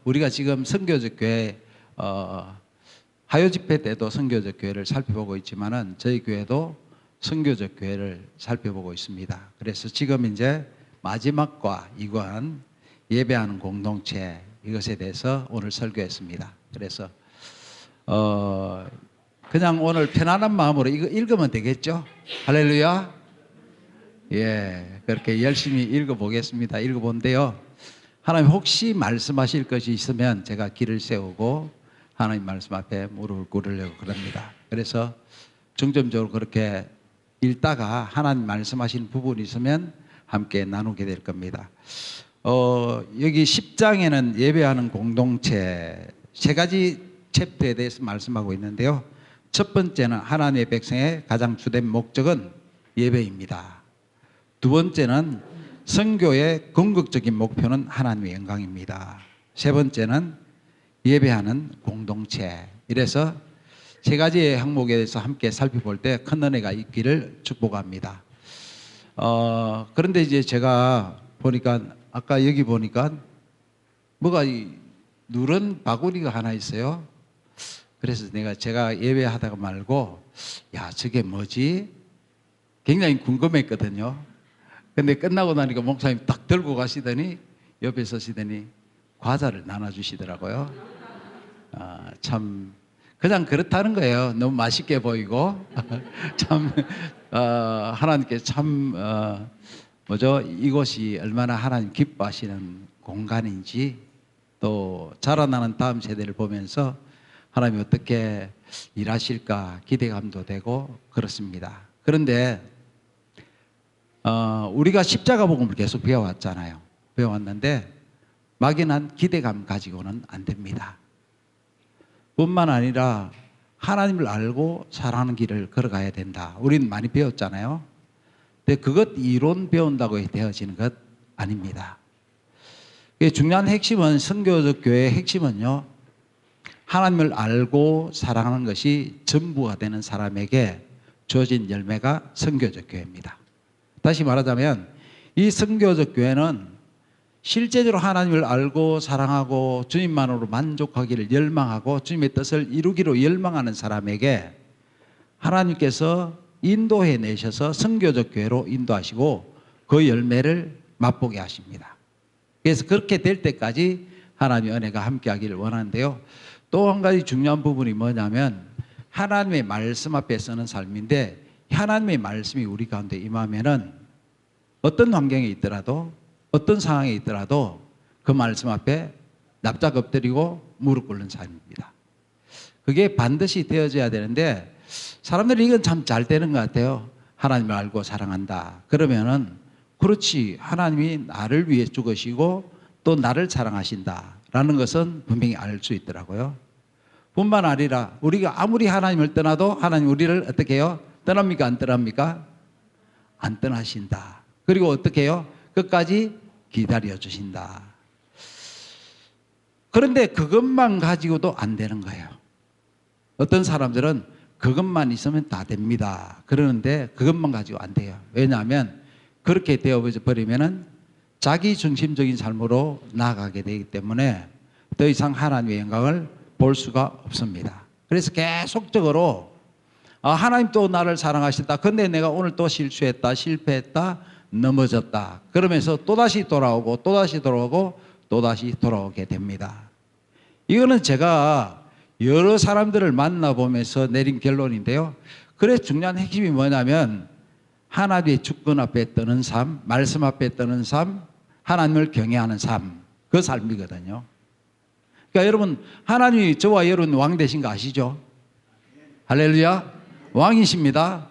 우리가 지금 선교적 교회 화요 집회 때도 선교적 교회를 살펴보고 있지만은 저희 교회도 선교적 교회를 살펴보고 있습니다. 그래서 지금 이제 마지막과 이관 예배하는 공동체 이것에 대해서 오늘 설교했습니다. 그래서 그냥 오늘 편안한 마음으로 이거 읽으면 되겠죠? 할렐루야. 예, 그렇게 열심히 읽어보겠습니다. 읽어본데요. 하나님 혹시 말씀하실 것이 있으면 제가 길을 세우고 하나님 말씀 앞에 무릎을 꿇으려고 그럽니다. 그래서 중점적으로 그렇게 읽다가 하나님 말씀하신 부분이 있으면 함께 나누게 될 겁니다. 여기 10장에는 예배하는 공동체 세 가지 챕터에 대해서 말씀하고 있는데요. 첫 번째는 하나님의 백성의 가장 주된 목적은 예배입니다. 두 번째는 선교의 궁극적인 목표는 하나님의 영광입니다. 세 번째는 예배하는 공동체. 이래서 세 가지의 항목에 대해서 함께 살펴볼 때 큰 은혜가 있기를 축복합니다. 그런데 이제 제가 보니까 아까 여기 보니까 뭐가 누런 바구니가 하나 있어요. 그래서 제가 예배하다가 말고 야 저게 뭐지? 굉장히 궁금했거든요. 근데 끝나고 나니까 목사님 딱 들고 가시더니 옆에 서시더니 과자를 나눠주시더라고요. 참 그냥 그렇다는 거예요. 너무 맛있게 보이고 참 하나님께 참 이곳이 얼마나 하나님 기뻐하시는 공간인지 또 자라나는 다음 세대를 보면서 하나님이 어떻게 일하실까 기대감도 되고 그렇습니다. 그런데 우리가 십자가 복음을 계속 배워왔잖아요. 배워왔는데 막연한 기대감 가지고는 안 됩니다. 뿐만 아니라 하나님을 알고 사랑하는 길을 걸어가야 된다. 우리는 많이 배웠잖아요. 근데 그것 이론 배운다고 되어지는 것 아닙니다. 중요한 핵심은 선교적 교회의 핵심은요. 하나님을 알고 사랑하는 것이 전부가 되는 사람에게 주어진 열매가 선교적 교회입니다. 다시 말하자면 이 선교적 교회는 실제적으로 하나님을 알고 사랑하고 주님만으로 만족하기를 열망하고 주님의 뜻을 이루기로 열망하는 사람에게 하나님께서 인도해 내셔서 선교적 교회로 인도하시고 그 열매를 맛보게 하십니다. 그래서 그렇게 될 때까지 하나님의 은혜가 함께하기를 원하는데요. 또 한 가지 중요한 부분이 뭐냐면 하나님의 말씀 앞에 서는 삶인데 하나님의 말씀이 우리 가운데 임하면은 어떤 환경에 있더라도 어떤 상황에 있더라도 그 말씀 앞에 납작 엎드리고 무릎 꿇는 삶입니다. 그게 반드시 되어져야 되는데 사람들이 이건 참 잘 되는 것 같아요. 하나님을 알고 사랑한다. 그러면은 그렇지 하나님이 나를 위해 죽으시고 또 나를 사랑하신다라는 것은 분명히 알 수 있더라고요. 뿐만 아니라 우리가 아무리 하나님을 떠나도 하나님 우리를 어떻게 해요? 떠납니까? 안 떠납니까? 안 떠나신다. 그리고 어떻게 해요? 끝까지 기다려 주신다. 그런데 그것만 가지고도 안 되는 거예요. 어떤 사람들은 그것만 있으면 다 됩니다. 그러는데 그것만 가지고 안 돼요. 왜냐하면 그렇게 되어버리면은 자기 중심적인 삶으로 나아가게 되기 때문에 더 이상 하나님의 영광을 볼 수가 없습니다. 그래서 계속적으로 하나님 또 나를 사랑하신다. 근데 내가 오늘 또 실수했다, 실패했다, 넘어졌다. 그러면서 또다시 돌아오고 또다시 돌아오고 또다시 돌아오게 됩니다. 이거는 제가 여러 사람들을 만나보면서 내린 결론인데요. 그래서 중요한 핵심이 뭐냐면 하나님의 주권 앞에 떠는 삶, 말씀 앞에 떠는 삶, 하나님을 경외하는 삶, 그 삶이거든요. 그러니까 여러분 하나님이 저와 여러분 왕 되신 거 아시죠? 할렐루야. 왕이십니다.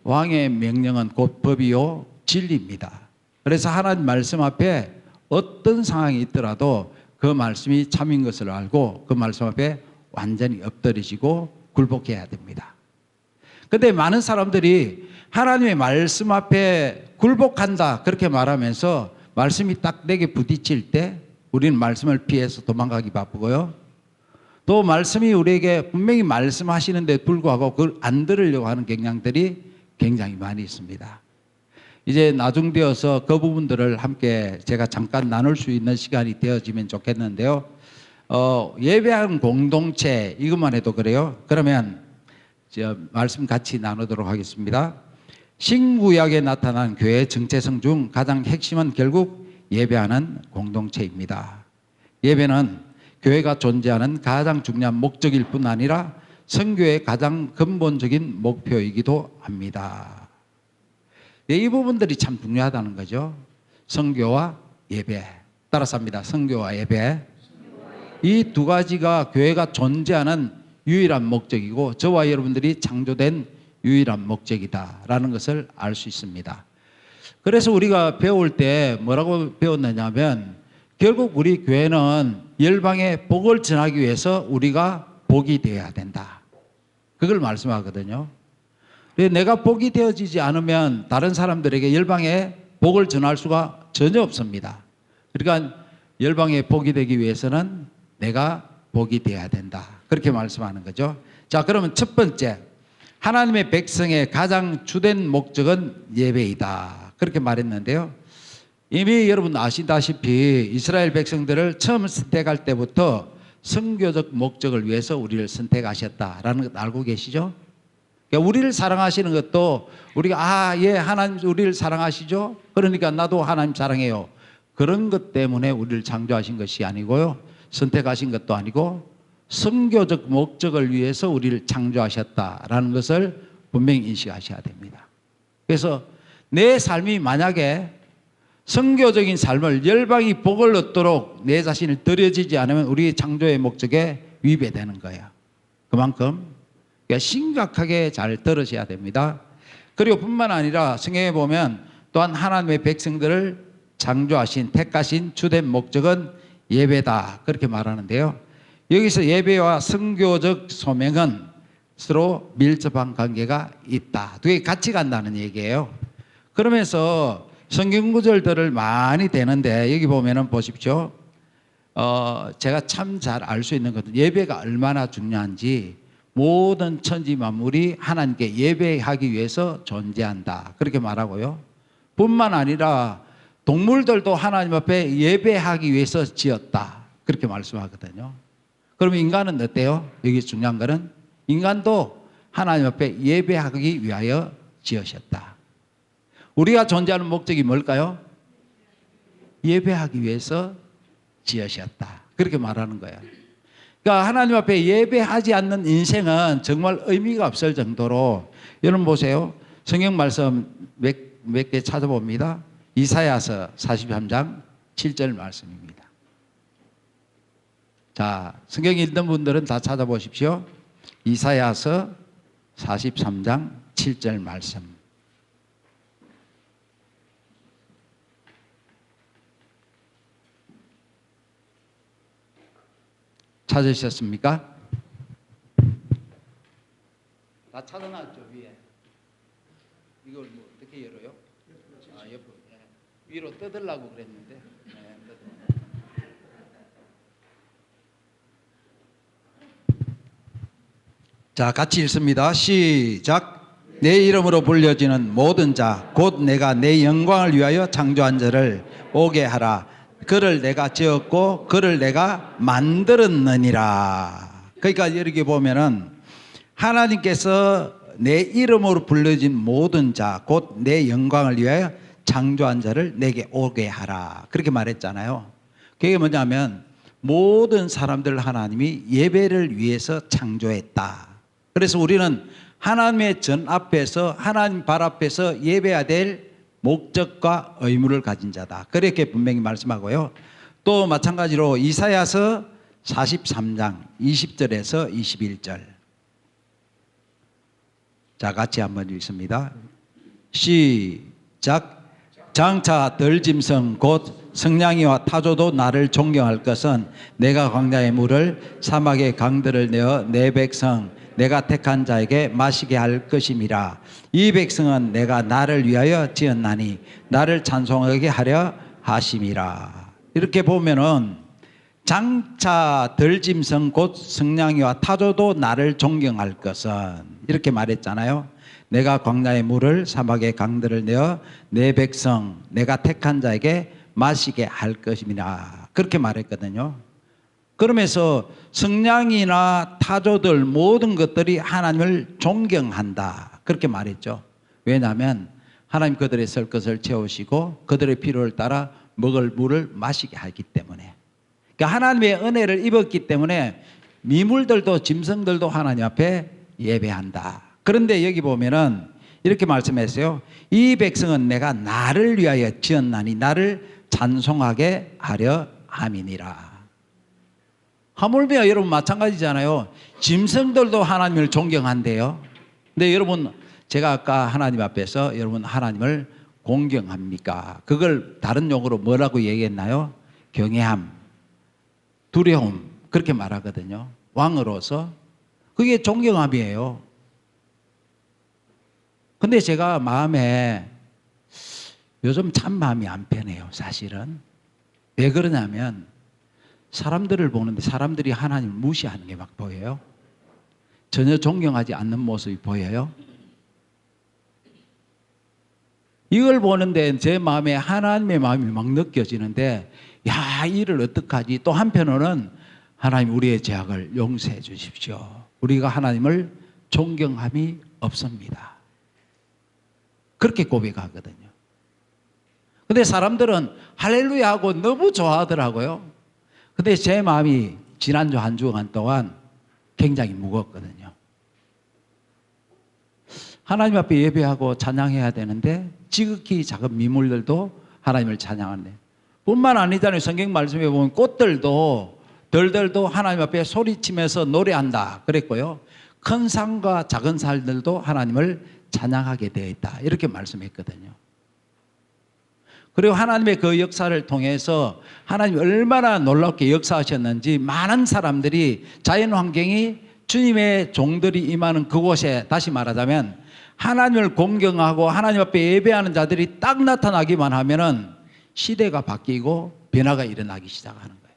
왕의 명령은 곧 법이요 진리입니다. 그래서 하나님 말씀 앞에 어떤 상황이 있더라도 그 말씀이 참인 것을 알고 그 말씀 앞에 완전히 엎드리시고 굴복해야 됩니다. 그런데 많은 사람들이 하나님의 말씀 앞에 굴복한다 그렇게 말하면서 말씀이 딱 내게 부딪힐 때 우리는 말씀을 피해서 도망가기 바쁘고요. 또 말씀이 우리에게 분명히 말씀하시는데 불구하고 그걸 안 들으려고 하는 경향들이 굉장히 많이 있습니다. 이제 나중되어서 그 부분들을 함께 제가 잠깐 나눌 수 있는 시간이 되어지면 좋겠는데요. 예배하는 공동체 이것만 해도 그래요. 그러면 말씀 같이 나누도록 하겠습니다. 신구약에 나타난 교회 정체성 중 가장 핵심은 결국 예배하는 공동체입니다. 예배는 교회가 존재하는 가장 중요한 목적일 뿐 아니라 선교의 가장 근본적인 목표이기도 합니다. 이 부분들이 참 중요하다는 거죠. 선교와 예배. 따라서 합니다. 선교와 예배. 이 두 가지가 교회가 존재하는 유일한 목적이고 저와 여러분들이 창조된 유일한 목적이다라는 것을 알 수 있습니다. 그래서 우리가 배울 때 뭐라고 배웠느냐면 결국 우리 교회는 열방에 복을 전하기 위해서 우리가 복이 되어야 된다. 그걸 말씀하거든요. 내가 복이 되어지지 않으면 다른 사람들에게 열방에 복을 전할 수가 전혀 없습니다. 그러니까 열방에 복이 되기 위해서는 내가 복이 되어야 된다. 그렇게 말씀하는 거죠. 자, 그러면 첫 번째, 하나님의 백성의 가장 주된 목적은 예배이다. 그렇게 말했는데요. 이미 여러분 아시다시피 이스라엘 백성들을 처음 선택할 때부터 선교적 목적을 위해서 우리를 선택하셨다라는 것 알고 계시죠? 그러니까 우리를 사랑하시는 것도 우리가 하나님 우리를 사랑하시죠? 그러니까 나도 하나님 사랑해요. 그런 것 때문에 우리를 창조하신 것이 아니고요. 선택하신 것도 아니고 선교적 목적을 위해서 우리를 창조하셨다라는 것을 분명히 인식하셔야 됩니다. 그래서 내 삶이 만약에 선교적인 삶을 열방이 복을 얻도록 내 자신을 들여지지 않으면 우리 창조의 목적에 위배되는 거예요. 그만큼 심각하게 잘 들으셔야 됩니다. 그리고 뿐만 아니라 성경에 보면 또한 하나님의 백성들을 창조하신 택하신 주된 목적은 예배다 그렇게 말하는데요. 여기서 예배와 선교적 소명은 서로 밀접한 관계가 있다. 두 개 같이 간다는 얘기예요. 그러면서 성경 구절들을 많이 대는데 여기 보면은 보십시오. 제가 참 잘 알 수 있는 것은 예배가 얼마나 중요한지 모든 천지 만물이 하나님께 예배하기 위해서 존재한다. 그렇게 말하고요. 뿐만 아니라 동물들도 하나님 앞에 예배하기 위해서 지었다. 그렇게 말씀하거든요. 그러면 인간은 어때요? 여기 중요한 거는 인간도 하나님 앞에 예배하기 위하여 지으셨다. 우리가 존재하는 목적이 뭘까요? 예배하기 위해서 지으셨다. 그렇게 말하는 거예요. 그러니까 하나님 앞에 예배하지 않는 인생은 정말 의미가 없을 정도로 여러분 보세요. 성경 말씀 몇 개 찾아봅니다. 이사야서 43장 7절 말씀입니다. 자, 성경 읽던 분들은 다 찾아보십시오. 이사야서 43장 7절 말씀. 찾으셨습니까? 다 찾아놨죠, 위에. 이걸 뭐 어떻게 열어요? 옆으로. 위로 뜯으려고 그랬는데. 자, 같이 읽습니다. 시작. 내 이름으로 불려지는 모든 자, 곧 내가 내 영광을 위하여 창조한 자를 오게 하라. 그를 내가 지었고 그를 내가 만들었느니라. 그러니까 이렇게 보면은 하나님께서 내 이름으로 불려진 모든 자, 곧 내 영광을 위하여 창조한 자를 내게 오게 하라. 그렇게 말했잖아요. 그게 뭐냐면 모든 사람들 하나님이 예배를 위해서 창조했다. 그래서 우리는 하나님의 전 앞에서 하나님 발 앞에서 예배해야 될 목적과 의무를 가진 자다. 그렇게 분명히 말씀하고요. 또 마찬가지로 이사야서 43장 20절에서 21절. 자, 같이 한번 읽습니다. 시작. 장차 들짐승 곧 성냥이와 타조도 나를 존경할 것은 내가 광야의 물을 사막의 강들을 내어 내 백성 내가 택한 자에게 마시게 할 것임이라. 이 백성은 내가 나를 위하여 지었나니 나를 찬송하게 하려 하심이라. 이렇게 보면은 장차 들짐승 곧 성냥이와 타조도 나를 존경할 것은 이렇게 말했잖아요. 내가 광야의 물을 사막의 강들을 내어 내 백성 내가 택한 자에게 마시게 할 것임이라. 그렇게 말했거든요. 그러면서 성냥이나 타조들 모든 것들이 하나님을 존경한다. 그렇게 말했죠. 왜냐하면 하나님 그들의 설 것을 채우시고 그들의 필요를 따라 먹을 물을 마시게 하기 때문에. 그러니까 하나님의 은혜를 입었기 때문에 미물들도 짐승들도 하나님 앞에 예배한다. 그런데 여기 보면은 이렇게 말씀했어요. 이 백성은 내가 나를 위하여 지었나니 나를 찬송하게 하려 함이니라. 하물며 여러분 마찬가지잖아요. 짐승들도 하나님을 존경한대요. 근데 여러분 제가 아까 하나님 앞에서 여러분 하나님을 공경합니까? 그걸 다른 용어로 뭐라고 얘기했나요? 경외함, 두려움 그렇게 말하거든요. 왕으로서 그게 존경함이에요. 근데 제가 마음에 요즘 참 마음이 안 편해요. 사실은 왜 그러냐면 사람들을 보는데 사람들이 하나님을 무시하는 게 막 보여요. 전혀 존경하지 않는 모습이 보여요. 이걸 보는데 제 마음에 하나님의 마음이 막 느껴지는데 야, 이를 어떡하지? 또 한편으로는 하나님 우리의 죄악을 용서해 주십시오. 우리가 하나님을 존경함이 없습니다. 그렇게 고백하거든요. 근데 사람들은 할렐루야 하고 너무 좋아하더라고요. 근데 제 마음이 지난주 한 주간 동안 굉장히 무겁거든요. 하나님 앞에 예배하고 찬양해야 되는데 지극히 작은 미물들도 하나님을 찬양하네. 뿐만 아니잖아요. 성경 말씀에 보면 꽃들도 들들도 하나님 앞에 소리치면서 노래한다 그랬고요. 큰 산과 작은 산들도 하나님을 찬양하게 되어 있다 이렇게 말씀했거든요. 그리고 하나님의 그 역사를 통해서 하나님이 얼마나 놀랍게 역사하셨는지 많은 사람들이 자연 환경이 주님의 종들이 임하는 그곳에 다시 말하자면 하나님을 공경하고 하나님 앞에 예배하는 자들이 딱 나타나기만 하면은 시대가 바뀌고 변화가 일어나기 시작하는 거예요.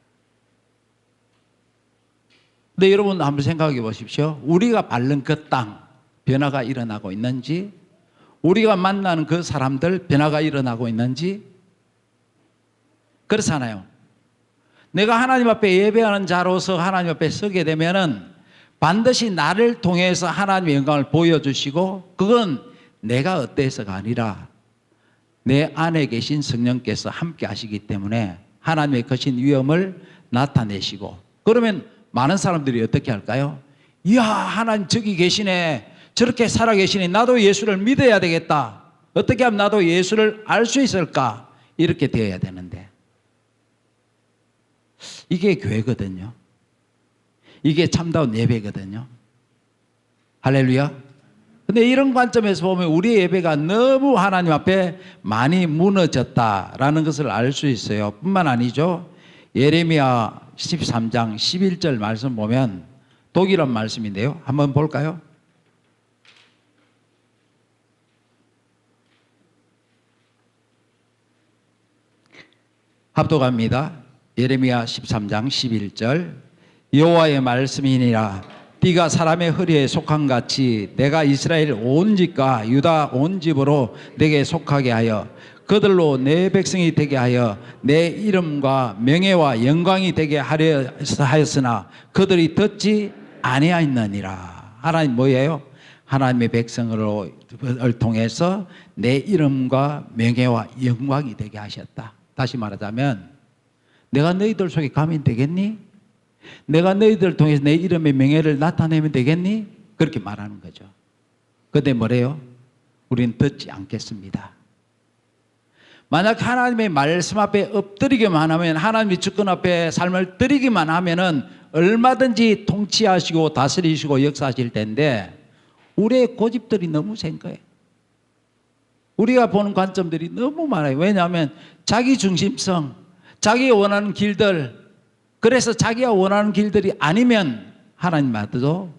근데 여러분 한번 생각해 보십시오. 우리가 밟는 그 땅 변화가 일어나고 있는지, 우리가 만나는 그 사람들 변화가 일어나고 있는지, 그렇잖아요. 내가 하나님 앞에 예배하는 자로서 하나님 앞에 서게 되면은 반드시 나를 통해서 하나님의 영광을 보여주시고, 그건 내가 어때서가 아니라 내 안에 계신 성령께서 함께 하시기 때문에 하나님의 거신 위엄을 나타내시고, 그러면 많은 사람들이 어떻게 할까요? 이야, 하나님 저기 계시네, 저렇게 살아계시니 나도 예수를 믿어야 되겠다, 어떻게 하면 나도 예수를 알 수 있을까, 이렇게 되어야 되는데 이게 교회거든요. 이게 참다운 예배거든요. 할렐루야. 근데 이런 관점에서 보면 우리의 예배가 너무 하나님 앞에 많이 무너졌다라는 것을 알 수 있어요. 뿐만 아니죠. 예레미야 13장 11절 말씀 보면 독일어 말씀인데요. 한번 볼까요? 합독합니다. 예레미야 13장 11절. 여호와의 말씀이니라. 네가 사람의 허리에 속한 같이 내가 이스라엘 온 집과 유다 온 집으로 내게 속하게 하여 그들로 내 백성이 되게 하여 내 이름과 명예와 영광이 되게 하려 하였으나 그들이 듣지 아니하였느니라. 하나님 뭐예요? 하나님의 백성을 통해서 내 이름과 명예와 영광이 되게 하셨다. 다시 말하자면 내가 너희들 속에 가면 되겠니? 내가 너희들을 통해서 내 이름의 명예를 나타내면 되겠니? 그렇게 말하는 거죠. 그런데 뭐래요? 우리는 듣지 않겠습니다. 만약 하나님의 말씀 앞에 엎드리기만 하면, 하나님의 주권 앞에 삶을 드리기만 하면은 얼마든지 통치하시고 다스리시고 역사하실 텐데 우리의 고집들이 너무 센 거예요. 우리가 보는 관점들이 너무 많아요. 왜냐하면 자기 중심성, 자기가 원하는 길들, 그래서 자기가 원하는 길들이 아니면 하나님 앞에도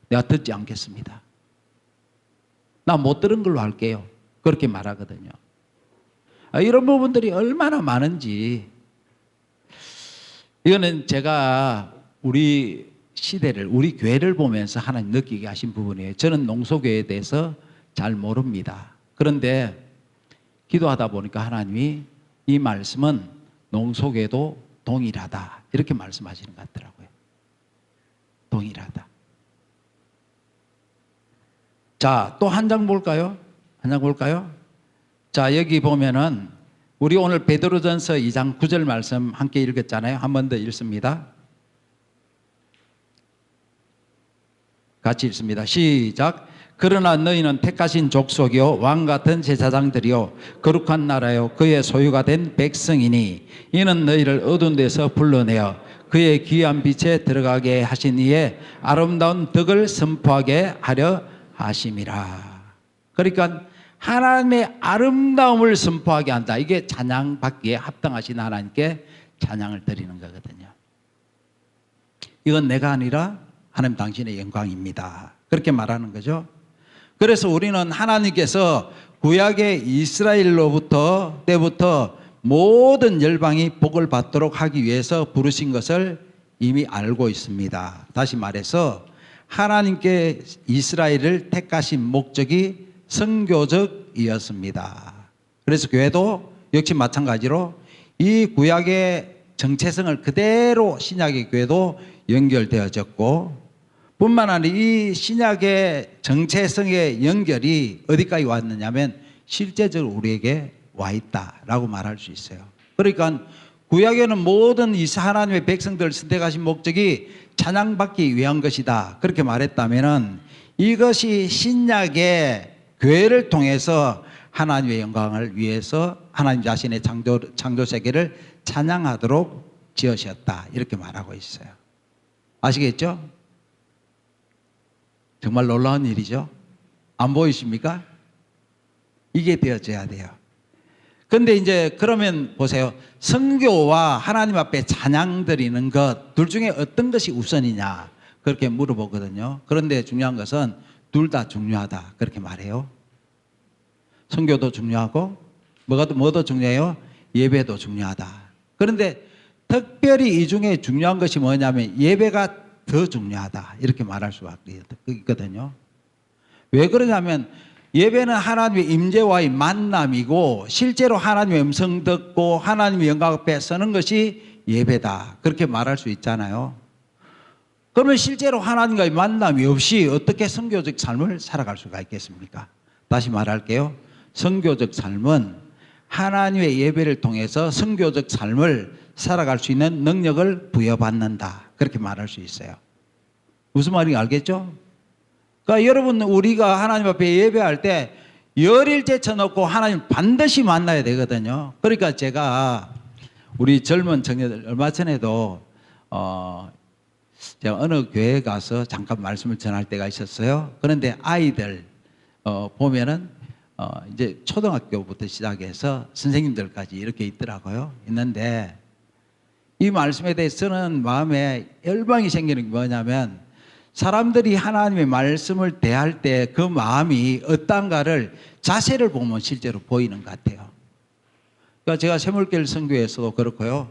내가 듣지 않겠습니다. 나 못 들은 걸로 할게요. 그렇게 말하거든요. 이런 부분들이 얼마나 많은지, 이거는 제가 우리 시대를, 우리 교회를 보면서 하나님 느끼게 하신 부분이에요. 저는 농소교회에 대해서 잘 모릅니다. 그런데 기도하다 보니까 하나님이 이 말씀은 농소교회도 동일하다 이렇게 말씀하시는 것 같더라고요. 동일하다. 자, 또 한 장 볼까요? 한 장 볼까요? 자, 여기 보면은 우리 오늘 베드로전서 2장 9절 말씀 함께 읽었잖아요. 한 번 더 읽습니다. 같이 읽습니다. 시작. 그러나 너희는 택하신 족속이요 왕 같은 제사장들이요 거룩한 나라요 그의 소유가 된 백성이니 이는 너희를 어두운 데서 불러내어 그의 귀한 빛에 들어가게 하신 이의 아름다운 덕을 선포하게 하려 하심이라. 그러니까 하나님의 아름다움을 선포하게 한다. 이게 찬양받기에 합당하신 하나님께 찬양을 드리는 거거든요. 이건 내가 아니라 하나님 당신의 영광입니다. 그렇게 말하는 거죠. 그래서 우리는 하나님께서 구약의 이스라엘로부터 때부터 모든 열방이 복을 받도록 하기 위해서 부르신 것을 이미 알고 있습니다. 다시 말해서 하나님께 이스라엘을 택하신 목적이 선교적이었습니다. 그래서 교회도 역시 마찬가지로 이 구약의 정체성을 그대로 신약의 교회도 연결되어졌고 뿐만 아니라 이 신약의 정체성의 연결이 어디까지 왔느냐면 실제적으로 우리에게 와 있다라고 말할 수 있어요. 그러니까 구약에는 모든 이 하나님의 백성들을 선택하신 목적이 찬양받기 위한 것이다. 그렇게 말했다면은 이것이 신약의 교회를 통해서 하나님의 영광을 위해서 하나님 자신의 창조 세계를 찬양하도록 지으셨다. 이렇게 말하고 있어요. 아시겠죠? 정말 놀라운 일이죠. 안 보이십니까? 이게 되어져야 돼요. 근데 이제 그러면 보세요. 선교와 하나님 앞에 찬양 드리는 것 둘 중에 어떤 것이 우선이냐 그렇게 물어보거든요. 그런데 중요한 것은 둘 다 중요하다 그렇게 말해요. 선교도 중요하고 뭐도 중요해요? 예배도 중요하다. 그런데 특별히 이 중에 중요한 것이 뭐냐면 예배가 더 중요하다 이렇게 말할 수가 있거든요. 왜 그러냐면 예배는 하나님의 임재와의 만남이고 실제로 하나님의 음성 듣고 하나님의 영광 앞에 서는 것이 예배다 그렇게 말할 수 있잖아요. 그러면 실제로 하나님과의 만남이 없이 어떻게 선교적 삶을 살아갈 수가 있겠습니까? 다시 말할게요. 선교적 삶은 하나님의 예배를 통해서 선교적 삶을 살아갈 수 있는 능력을 부여받는다 그렇게 말할 수 있어요. 무슨 말인지 알겠죠? 그러니까 여러분 우리가 하나님 앞에 예배할 때 열일째 쳐놓고 하나님 반드시 만나야 되거든요. 그러니까 제가 우리 젊은 청년들 얼마 전에도 제가 어느 교회에 가서 잠깐 말씀을 전할 때가 있었어요. 그런데 아이들 보면은 이제 초등학교부터 시작해서 선생님들까지 이렇게 있더라고요. 있는데 이 말씀에 대해서는 마음에 열방이 생기는 게 뭐냐면 사람들이 하나님의 말씀을 대할 때 그 마음이 어떤가를 자세를 보면 실제로 보이는 것 같아요. 그러니까 제가 샘물길 선교에서도 그렇고요.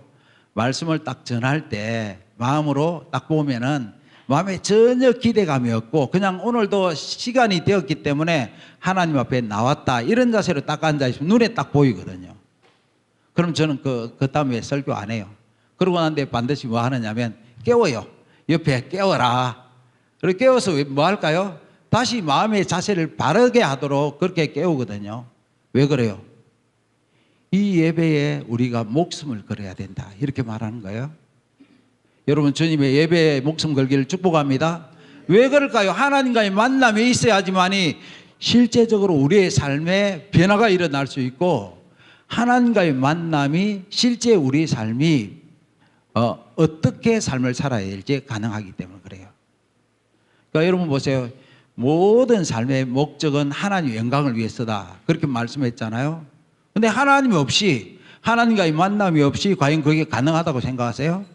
말씀을 딱 전할 때 마음으로 딱 보면은 마음에 전혀 기대감이 없고 그냥 오늘도 시간이 되었기 때문에 하나님 앞에 나왔다 이런 자세로 딱 앉아있으면 눈에 딱 보이거든요. 그럼 저는 그 다음에 설교 안 해요. 그러고 난 뒤에 반드시 뭐 하느냐면 깨워요. 옆에 깨워라. 그리고 깨워서 뭐 할까요? 다시 마음의 자세를 바르게 하도록 그렇게 깨우거든요. 왜 그래요? 이 예배에 우리가 목숨을 걸어야 된다 이렇게 말하는 거예요. 여러분 주님의 예배에 목숨 걸기를 축복합니다. 왜 그럴까요? 하나님과의 만남이 있어야지만이 실제적으로 우리의 삶에 변화가 일어날 수 있고 하나님과의 만남이 실제 우리의 삶이 어떻게 삶을 살아야 될지 가능하기 때문에 그래요. 그러니까 여러분 보세요. 모든 삶의 목적은 하나님의 영광을 위해서다 그렇게 말씀했잖아요. 근데 하나님 없이 하나님과의 만남이 없이 과연 그게 가능하다고 생각하세요?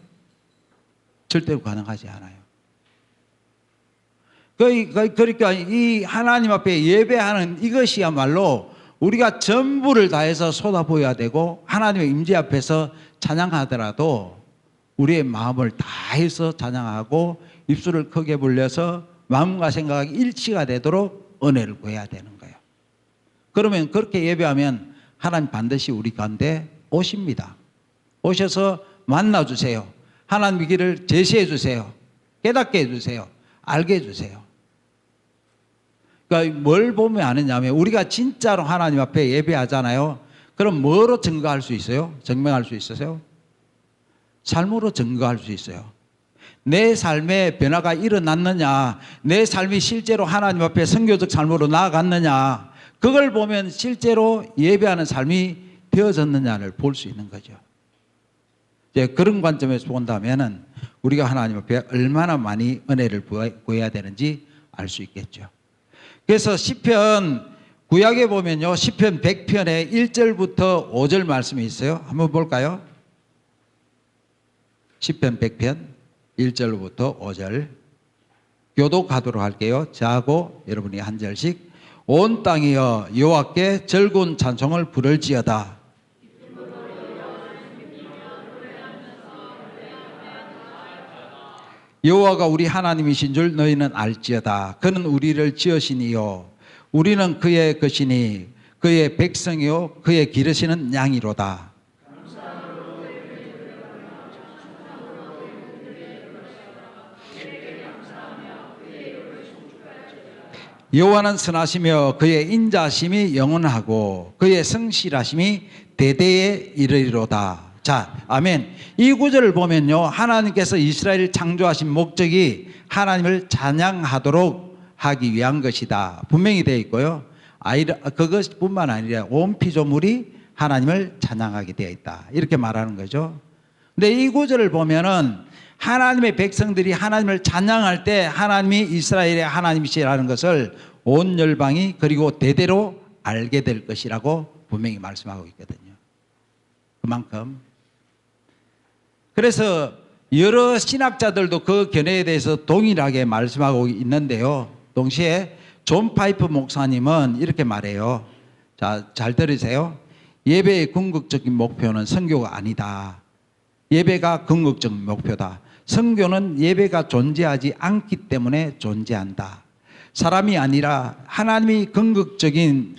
절대로 가능하지 않아요. 그러니까 이 하나님 앞에 예배하는 이것이야말로 우리가 전부를 다해서 쏟아부어야 되고 하나님의 임재 앞에서 찬양하더라도 우리의 마음을 다해서 찬양하고 입술을 크게 벌려서 마음과 생각이 일치가 되도록 은혜를 구해야 되는 거예요. 그러면 그렇게 예배하면 하나님 반드시 우리 가운데 오십니다. 오셔서 만나주세요. 하나님의 길을 제시해 주세요. 깨닫게 해주세요. 알게 해주세요. 그러니까 뭘 보면 아느냐면 우리가 진짜로 하나님 앞에 예배하잖아요. 그럼 뭐로 증거할 수 있어요? 증명할 수 있으세요? 삶으로 증거할 수 있어요. 내 삶에 변화가 일어났느냐, 내 삶이 실제로 하나님 앞에 선교적 삶으로 나아갔느냐, 그걸 보면 실제로 예배하는 삶이 되어졌느냐를 볼 수 있는 거죠. 이제 그런 관점에서 본다면은 우리가 하나님 앞에 얼마나 많이 은혜를 구해야 되는지 알 수 있겠죠. 그래서 시편 구약에 보면요, 시편 100편에 1절부터 5절 말씀이 있어요. 한번 볼까요? 시편 100편 1절부터 5절 교독하도록 할게요. 자고 여러분이 한 절씩. 온 땅이여 여호와께 즐거운 찬송을 부를지어다. 여호와가 우리 하나님이신 줄 너희는 알지어다. 그는 우리를 지으시니요 우리는 그의 것이니 그의 백성이요 그의 기르시는 양이로다. 여호와는 선하시며 그의 인자심이 영원하고 그의 성실하심이 대대에 이르리로다. 자, 아멘. 이 구절을 보면요, 하나님께서 이스라엘을 창조하신 목적이 하나님을 찬양하도록 하기 위한 것이다. 분명히 되어 있고요. 그것뿐만 아니라 온 피조물이 하나님을 찬양하게 되어 있다. 이렇게 말하는 거죠. 근데 이 구절을 보면은 하나님의 백성들이 하나님을 찬양할 때 하나님이 이스라엘의 하나님이시라는 것을 온 열방이 그리고 대대로 알게 될 것이라고 분명히 말씀하고 있거든요. 그만큼. 그래서 여러 신학자들도 그 견해에 대해서 동일하게 말씀하고 있는데요. 동시에 존 파이프 목사님은 이렇게 말해요. 자, 잘 들으세요. 예배의 궁극적인 목표는 선교가 아니다. 예배가 궁극적 목표다. 선교는 예배가 존재하지 않기 때문에 존재한다. 사람이 아니라 하나님이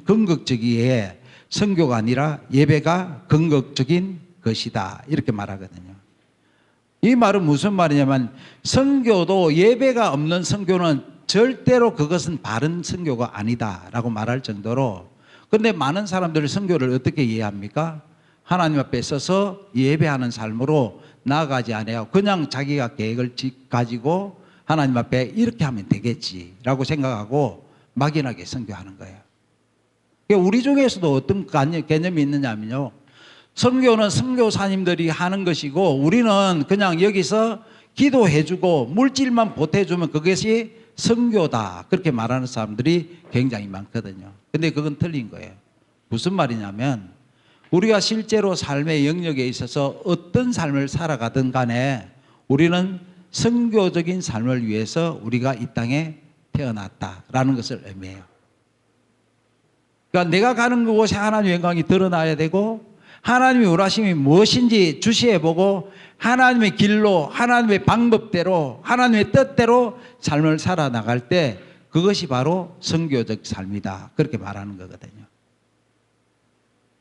궁극적이에 선교가 아니라 예배가 궁극적인 것이다. 이렇게 말하거든요. 이 말은 무슨 말이냐면 선교도 예배가 없는 선교는 절대로 그것은 바른 선교가 아니다라고 말할 정도로. 그런데 많은 사람들이 선교를 어떻게 이해합니까? 하나님 앞에 서서 예배하는 삶으로 나아가지 않아요. 그냥 자기가 계획을 가지고 하나님 앞에 이렇게 하면 되겠지라고 생각하고 막연하게 선교하는 거예요. 우리 중에서도 어떤 개념이 있느냐면요, 선교는 선교사님들이 하는 것이고 우리는 그냥 여기서 기도해주고 물질만 보태주면 그것이 선교다, 그렇게 말하는 사람들이 굉장히 많거든요. 근데 그건 틀린 거예요. 무슨 말이냐면 우리가 실제로 삶의 영역에 있어서 어떤 삶을 살아가든 간에 우리는 선교적인 삶을 위해서 우리가 이 땅에 태어났다라는 것을 의미해요. 그러니까 내가 가는 그곳에 하나님의 영광이 드러나야 되고 하나님의 원하심이 무엇인지 주시해보고 하나님의 길로, 하나님의 방법대로, 하나님의 뜻대로 삶을 살아나갈 때 그것이 바로 선교적 삶이다, 그렇게 말하는 거거든요.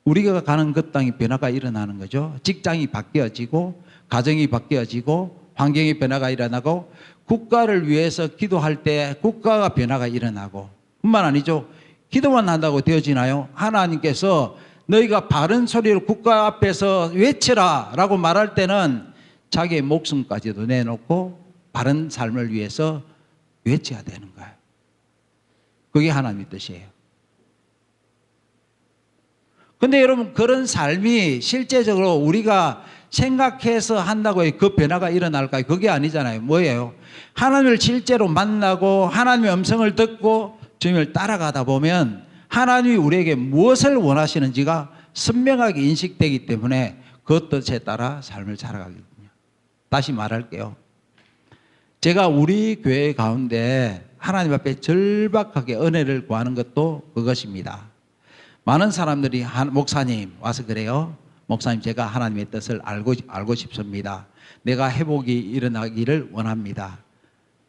우리가 가는 그 땅이 변화가 일어나는 거죠. 직장이 바뀌어지고 가정이 바뀌어지고 환경의 변화가 일어나고 국가를 위해서 기도할 때 국가가 변화가 일어나고, 뿐만 아니죠. 기도만 한다고 되어지나요? 하나님께서 너희가 바른 소리로 국가 앞에서 외쳐라 라고 말할 때는 자기의 목숨까지도 내놓고 바른 삶을 위해서 외쳐야 되는 거예요. 그게 하나님의 뜻이에요. 근데 여러분, 그런 삶이 실제적으로 우리가 생각해서 한다고 해서 그 변화가 일어날까요? 그게 아니잖아요. 뭐예요? 하나님을 실제로 만나고 하나님의 음성을 듣고 주님을 따라가다 보면 하나님이 우리에게 무엇을 원하시는지가 선명하게 인식되기 때문에 그 뜻에 따라 삶을 살아가거든요. 다시 말할게요. 제가 우리 교회 가운데 하나님 앞에 절박하게 은혜를 구하는 것도 그것입니다. 많은 사람들이 목사님 와서 그래요. 목사님, 제가 하나님의 뜻을 알고 싶습니다. 내가 회복이 일어나기를 원합니다.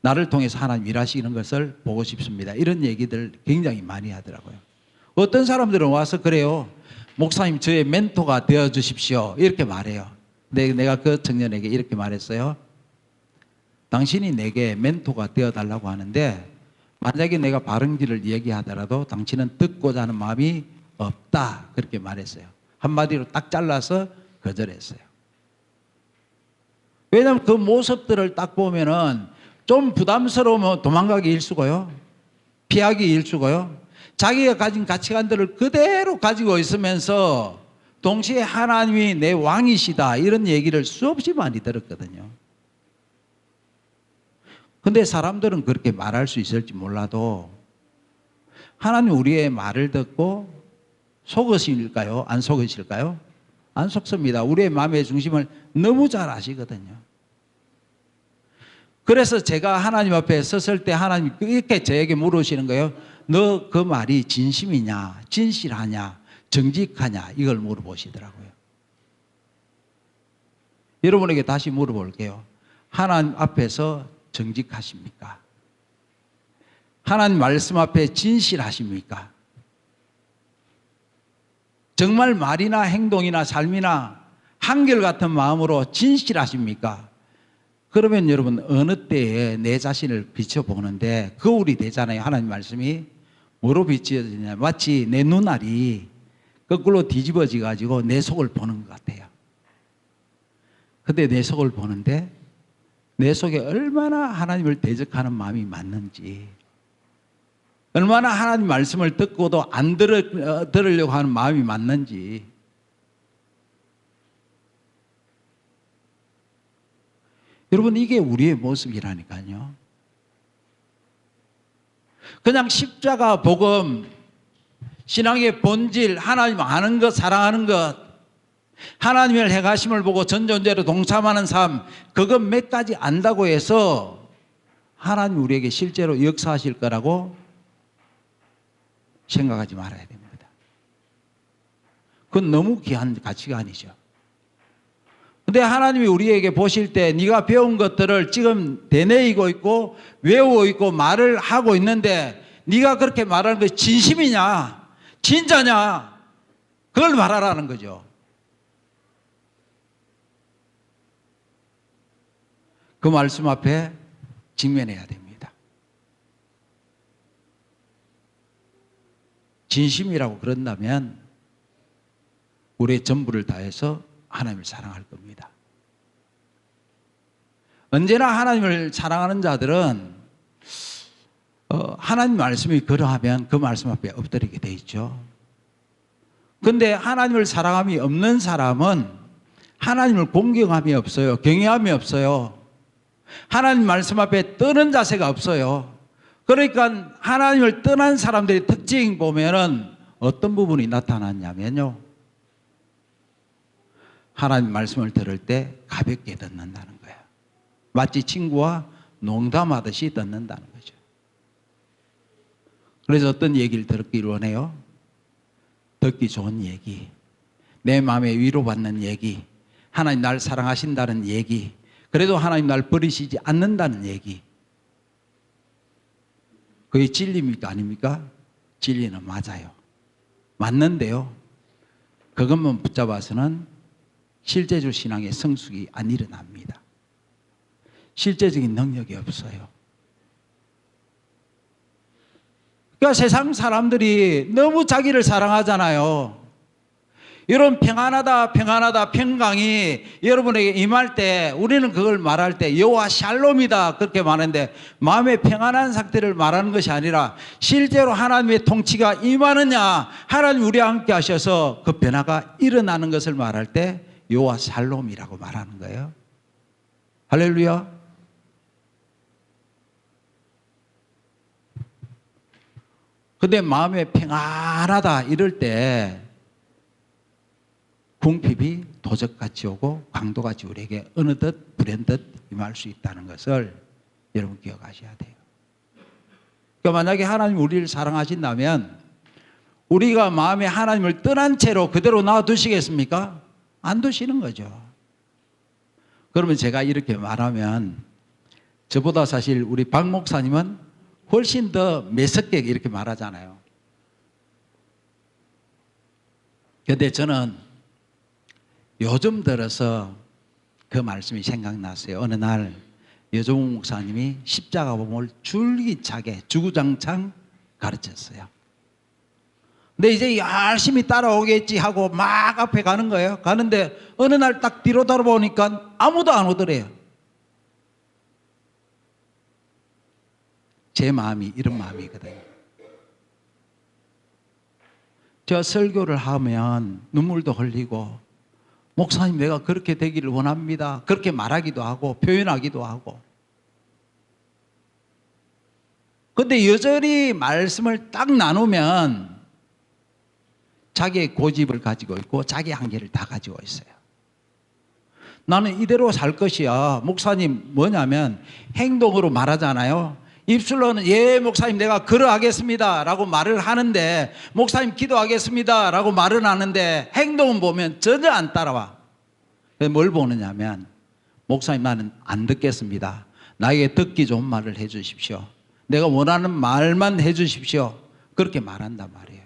나를 통해서 하나님 일하시는 것을 보고 싶습니다. 이런 얘기들 굉장히 많이 하더라고요. 어떤 사람들은 와서 그래요. 목사님, 저의 멘토가 되어 주십시오. 이렇게 말해요. 내가 그 청년에게 이렇게 말했어요. 당신이 내게 멘토가 되어달라고 하는데 만약에 내가 바른 길을 얘기하더라도 당신은 듣고자 하는 마음이 없다. 그렇게 말했어요. 한마디로 딱 잘라서 거절했어요. 왜냐하면 그 모습들을 딱 보면은 좀 부담스러우면 도망가기 일쑤고요. 피하기 일쑤고요. 자기가 가진 가치관들을 그대로 가지고 있으면서 동시에 하나님이 내 왕이시다 이런 얘기를 수없이 많이 들었거든요. 근데 사람들은 그렇게 말할 수 있을지 몰라도 하나님 우리의 말을 듣고 속으실까요? 안 속으실까요? 안 속습니다. 우리의 마음의 중심을 너무 잘 아시거든요. 그래서 제가 하나님 앞에 섰을 때 하나님 이렇게 저에게 물으시는 거예요. 너 그 말이 진심이냐, 진실하냐, 정직하냐 이걸 물어보시더라고요. 여러분에게 다시 물어볼게요. 하나님 앞에서 정직하십니까? 하나님 말씀 앞에 진실하십니까? 정말 말이나 행동이나 삶이나 한결같은 마음으로 진실하십니까? 그러면 여러분 어느 때에 내 자신을 비춰보는데 거울이 되잖아요. 하나님 말씀이 뭐로 비춰지냐, 마치 내 눈알이 거꾸로 뒤집어져 가지고 내 속을 보는 것 같아요. 근데 내 속을 보는데 내 속에 얼마나 하나님을 대적하는 마음이 많는지, 얼마나 하나님 말씀을 듣고도 안 들으려고 하는 마음이 많는지, 여러분 이게 우리의 모습이라니까요. 그냥 십자가 복음, 신앙의 본질, 하나님 아는 것, 사랑하는 것, 하나님의 행하심을 보고 전존재로 동참하는 삶, 그것 몇 가지 안다고 해서 하나님 우리에게 실제로 역사하실 거라고 생각하지 말아야 됩니다. 그건 너무 귀한 가치관이죠. 근데 하나님이 우리에게 보실 때 네가 배운 것들을 지금 되뇌이고 있고 외우고 있고 말을 하고 있는데 네가 그렇게 말하는 것이 진심이냐, 진짜냐, 그걸 말하라는 거죠. 그 말씀 앞에 직면해야 됩니다. 진심이라고 그런다면 우리의 전부를 다해서 하나님을 사랑할 겁니다. 언제나 하나님을 사랑하는 자들은 하나님 말씀이 그러하면 그 말씀 앞에 엎드리게 돼 있죠. 그런데 하나님을 사랑함이 없는 사람은 하나님을 공경함이 없어요. 경외함이 없어요. 하나님 말씀 앞에 떠는 자세가 없어요. 그러니까 하나님을 떠난 사람들의 특징 보면은 어떤 부분이 나타났냐면요, 하나님 말씀을 들을 때 가볍게 듣는다는 거예요. 마치 친구와 농담하듯이 듣는다는 거죠. 그래서 어떤 얘기를 듣기 원해요? 듣기 좋은 얘기, 내 마음에 위로받는 얘기, 하나님 날 사랑하신다는 얘기, 그래도 하나님 날 버리시지 않는다는 얘기. 그게 진리입니까? 아닙니까? 진리는 맞아요. 맞는데요, 그것만 붙잡아서는 실제적 신앙의 성숙이 안 일어납니다. 실제적인 능력이 없어요. 그러니까 세상 사람들이 너무 자기를 사랑하잖아요. 이런 평안하다, 평안하다, 평강이 여러분에게 임할 때 우리는 그걸 말할 때 여호와 샬롬이다 그렇게 말하는데, 마음의 평안한 상태를 말하는 것이 아니라 실제로 하나님의 통치가 임하느냐, 하나님 우리와 함께 하셔서 그 변화가 일어나는 것을 말할 때 여호와 샬롬이라고 말하는 거예요. 할렐루야. 근데 마음에 평안하다 이럴 때 궁핍이 도적같이 오고 강도같이 우리에게 어느덧 불현듯 임할 수 있다는 것을 여러분 기억하셔야 돼요. 그러니까 만약에 하나님 우리를 사랑하신다면 우리가 마음에 하나님을 떠난 채로 그대로 놔두시겠습니까? 안 두시는 거죠. 그러면 제가 이렇게 말하면 저보다 사실 우리 박 목사님은 훨씬 더 매섭게 이렇게 말하잖아요. 그런데 저는 요즘 들어서 그 말씀이 생각났어요. 어느 날 여종욱 목사님이 십자가복음을 줄기차게 주구장창 가르쳤어요. 근데 이제 열심히 따라오겠지 하고 막 앞에 가는 거예요. 가는데 어느 날 딱 뒤로 돌아보니까 아무도 안 오더래요. 제 마음이 이런 마음이거든요. 저 설교를 하면 눈물도 흘리고, 목사님 내가 그렇게 되기를 원합니다, 그렇게 말하기도 하고 표현하기도 하고. 근데 여전히 말씀을 딱 나누면 자기의 고집을 가지고 있고 자기 한계를 다 가지고 있어요. 나는 이대로 살 것이야. 목사님 뭐냐면 행동으로 말하잖아요. 입술로는 예 목사님 내가 그러하겠습니다 라고 말을 하는데, 목사님 기도하겠습니다 라고 말은 하는데 행동은 보면 전혀 안 따라와. 뭘 보느냐면, 목사님 나는 안 듣겠습니다, 나에게 듣기 좋은 말을 해 주십시오, 내가 원하는 말만 해 주십시오, 그렇게 말한단 말이에요.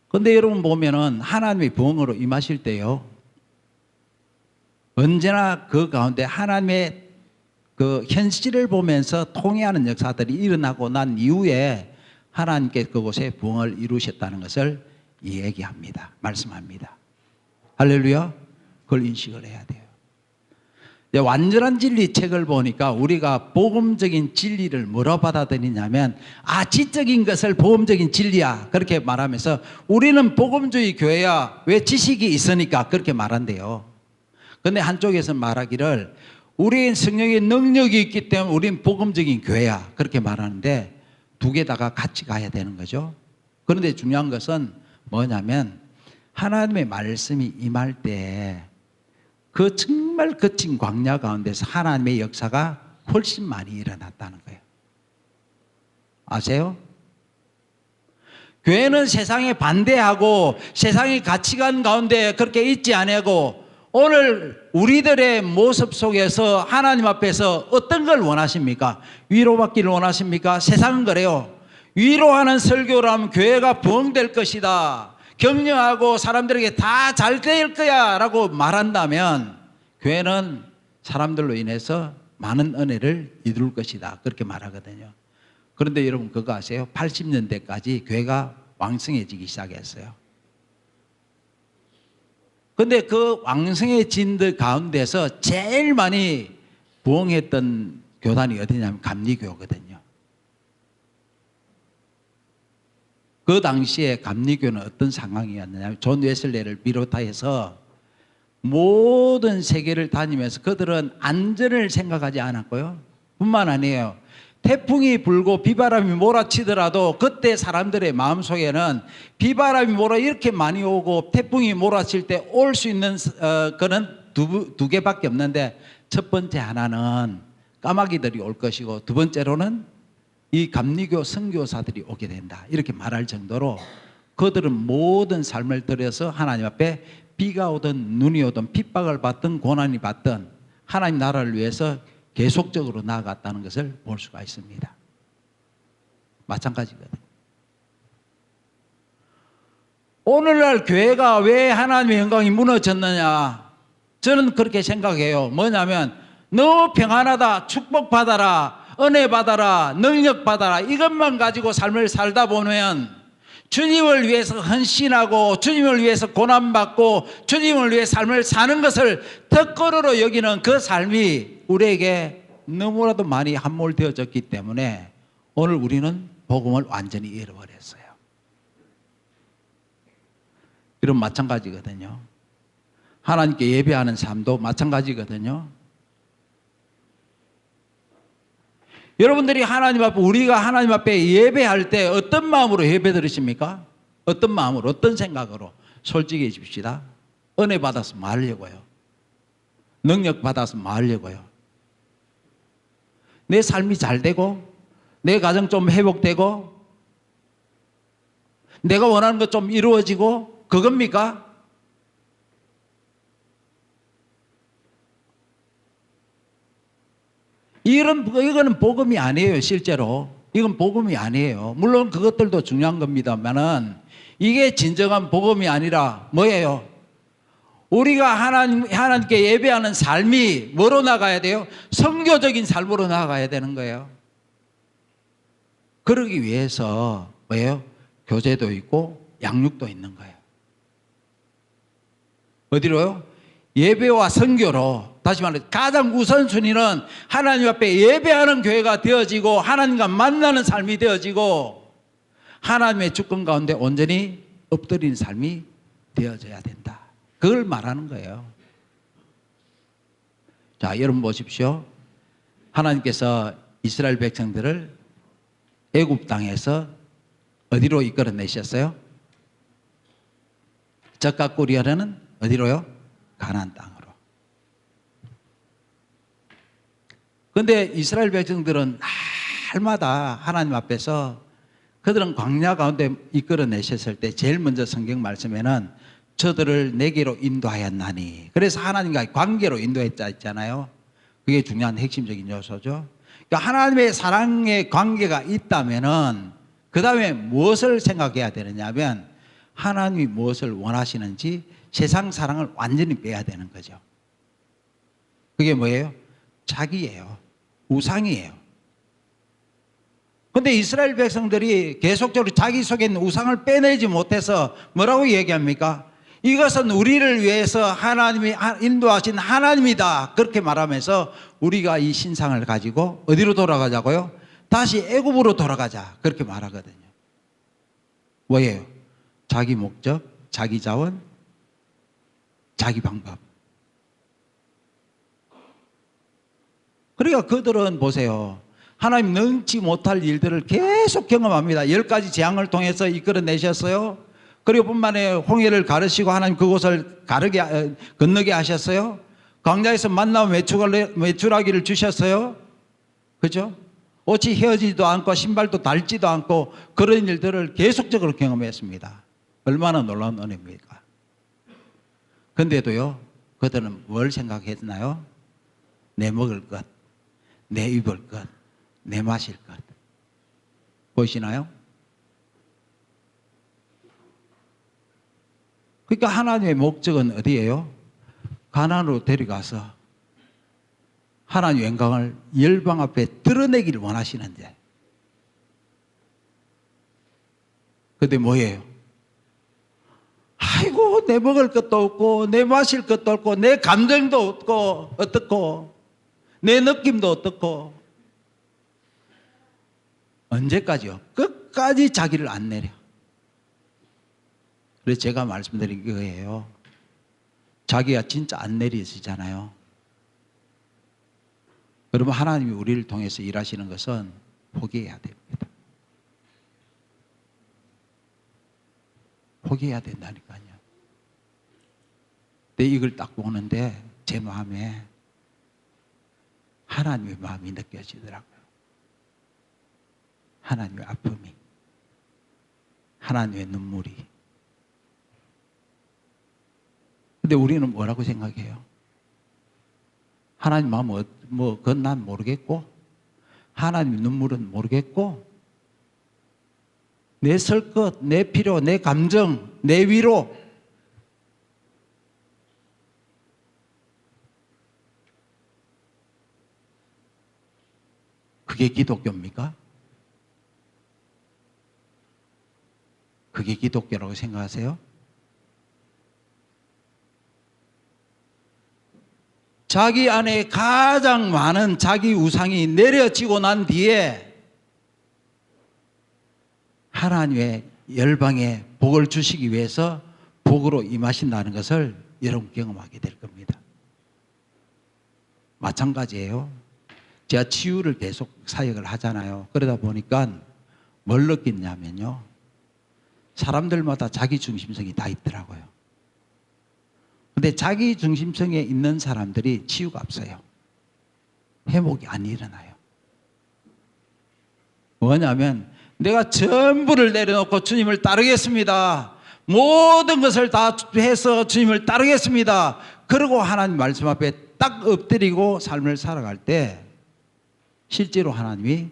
그런데 여러분 보면은 하나님의 부흥으로 임하실 때요, 언제나 그 가운데 하나님의 그 현실을 보면서 통해하는 역사들이 일어나고 난 이후에 하나님께 그곳에 부흥을 이루셨다는 것을 얘기합니다. 말씀합니다. 할렐루야. 그걸 인식을 해야 돼요. 완전한 진리 책을 보니까 우리가 복음적인 진리를 뭐로 받아들이냐면, 지적인 것을 복음적인 진리야 그렇게 말하면서, 우리는 복음주의 교회야, 왜 지식이 있으니까 그렇게 말한대요. 그런데 한쪽에서 말하기를 우리는 성령의 능력이 있기 때문에 우리는 복음적인 교회야 그렇게 말하는데, 두 개 다가 같이 가야 되는 거죠. 그런데 중요한 것은 뭐냐면, 하나님의 말씀이 임할 때 그 정말 거친 광야 가운데서 하나님의 역사가 훨씬 많이 일어났다는 거예요. 아세요? 교회는 세상에 반대하고 세상의 가치관 가운데 그렇게 있지 아니하고, 오늘 우리들의 모습 속에서 하나님 앞에서 어떤 걸 원하십니까? 위로받기를 원하십니까? 세상은 그래요. 위로하는 설교를 하면 교회가 부흥될 것이다, 격려하고 사람들에게 다 잘 될 거야 라고 말한다면, 교회는 사람들로 인해서 많은 은혜를 이룰 것이다 그렇게 말하거든요. 그런데 여러분 그거 아세요? 80년대까지 교회가 왕성해지기 시작했어요. 그런데 그 왕성해진 데 가운데서 제일 많이 부흥했던 교단이 어디냐면 감리교거든요. 그 당시에 감리교는 어떤 상황이었느냐면, 존 웨슬레를 비롯해서 모든 세계를 다니면서 그들은 안전을 생각하지 않았고요, 뿐만 아니에요, 태풍이 불고 비바람이 몰아치더라도 그때 사람들의 마음속에는 비바람이 몰아 이렇게 많이 오고 태풍이 몰아칠 때 올 수 있는 거는 두 개밖에 없는데, 첫 번째 하나는 까마귀들이 올 것이고, 두 번째로는 이 감리교 선교사들이 오게 된다 이렇게 말할 정도로, 그들은 모든 삶을 들여서 하나님 앞에 비가 오든 눈이 오든 핍박을 받든 고난이 받든 하나님 나라를 위해서 계속적으로 나아갔다는 것을 볼 수가 있습니다. 마찬가지거든요. 오늘날 교회가 왜 하나님의 영광이 무너졌느냐, 저는 그렇게 생각해요. 뭐냐면 너무 평안하다, 축복받아라, 은혜 받아라, 능력 받아라, 이것만 가지고 삶을 살다 보면 주님을 위해서 헌신하고 주님을 위해서 고난받고 주님을 위해 삶을 사는 것을 덕거리로 여기는 그 삶이 우리에게 너무나도 많이 함몰되어졌기 때문에 오늘 우리는 복음을 완전히 잃어버렸어요. 이런 마찬가지거든요. 하나님께 예배하는 삶도 마찬가지거든요. 여러분들이 하나님 앞에, 우리가 하나님 앞에 예배할 때 어떤 마음으로 예배 드리십니까? 어떤 마음으로, 어떤 생각으로? 솔직히 해줍시다. 은혜 받아서 뭐 하려고요? 능력 받아서 뭐 하려고요? 내 삶이 잘 되고, 내 가정 좀 회복되고, 내가 원하는 것 좀 이루어지고, 그겁니까? 이거는 복음이 아니에요. 실제로 이건 복음이 아니에요. 물론 그것들도 중요한 겁니다만은, 이게 진정한 복음이 아니라 뭐예요? 우리가 하나님께 예배하는 삶이 뭐로 나가야 돼요? 선교적인 삶으로 나가야 되는 거예요. 그러기 위해서 뭐예요? 교제도 있고 양육도 있는 거예요. 어디로요? 예배와 선교로. 다시 말해서 가장 우선순위는 하나님 앞에 예배하는 교회가 되어지고 하나님과 만나는 삶이 되어지고 하나님의 주권 가운데 온전히 엎드리는 삶이 되어져야 된다. 그걸 말하는 거예요. 자, 여러분 보십시오. 하나님께서 이스라엘 백성들을 애굽 땅에서 어디로 이끌어내셨어요? 젖과 꿀이 흐르는 어디로요? 가나안 땅으로. 그런데 이스라엘 백성들은 날마다 하나님 앞에서 그들은 광야 가운데 이끌어내셨을 때 제일 먼저 성경 말씀에는 저들을 내게로 인도하였나니, 그래서 하나님과의 관계로 인도했자 있잖아요. 그게 중요한 핵심적인 요소죠. 그러니까 하나님의 사랑의 관계가 있다면은 그 다음에 무엇을 생각해야 되느냐 하면 하나님이 무엇을 원하시는지 세상 사랑을 완전히 빼야 되는 거죠. 그게 뭐예요? 자기예요. 우상이에요. 근데 이스라엘 백성들이 계속적으로 자기 속에 있는 우상을 빼내지 못해서 뭐라고 얘기합니까? 이것은 우리를 위해서 하나님이 인도하신 하나님이다. 그렇게 말하면서 우리가 이 신상을 가지고 어디로 돌아가자고요? 다시 애굽으로 돌아가자. 그렇게 말하거든요. 뭐예요? 자기 목적, 자기 자원, 자기 방법. 그러니까 그들은 보세요. 하나님 능치 못할 일들을 계속 경험합니다. 10가지 재앙을 통해서 이끌어내셨어요. 그리고 뿐만 아니라 홍해를 가르시고 하나님 그곳을 건너게 하셨어요. 광야에서 만나 메추라기를 주셨어요. 그죠? 옷이 헤어지지도 않고 신발도 닳지도 않고 그런 일들을 계속적으로 경험했습니다. 얼마나 놀라운 은혜입니까? 근데도요, 그들은 뭘 생각했나요? 내 먹을 것, 내 입을 것, 내 마실 것. 보이시나요? 그러니까 하나님의 목적은 어디예요? 가나안으로 데려가서 하나님의 영광을 열방 앞에 드러내기를 원하시는데, 근데 뭐예요? 아이고, 내 먹을 것도 없고 내 마실 것도 없고 내 감정도 없고 어떻고 내 느낌도 어떻고. 언제까지요? 끝까지 자기를 안 내려. 그래서 제가 말씀드린 거예요. 자기가 진짜 안 내려지잖아요. 그러면 하나님이 우리를 통해서 일하시는 것은 포기해야 됩니다. 포기해야 된다니까요. 근데 이걸 딱 보는데 제 마음에 하나님의 마음이 느껴지더라고요. 하나님의 아픔이, 하나님의 눈물이. 근데 우리는 뭐라고 생각해요? 하나님 마음은 그건 난 모르겠고, 하나님의 눈물은 모르겠고, 내 설 것, 내 필요, 내 감정, 내 위로. 그게 기독교입니까? 그게 기독교라고 생각하세요? 자기 안에 가장 많은 자기 우상이 내려지고 난 뒤에 하나님의 열방에 복을 주시기 위해서 복으로 임하신다는 것을 여러분 경험하게 될 겁니다. 마찬가지예요. 제가 치유를 계속 사역을 하잖아요. 그러다 보니까 뭘 느끼냐면요, 사람들마다 자기 중심성이 다 있더라고요. 근데 자기 중심성에 있는 사람들이 치유가 없어요. 회복이 안 일어나요. 뭐냐면 내가 전부를 내려놓고 주님을 따르겠습니다. 모든 것을 다 해서 주님을 따르겠습니다. 그러고 하나님 말씀 앞에 딱 엎드리고 삶을 살아갈 때 실제로 하나님이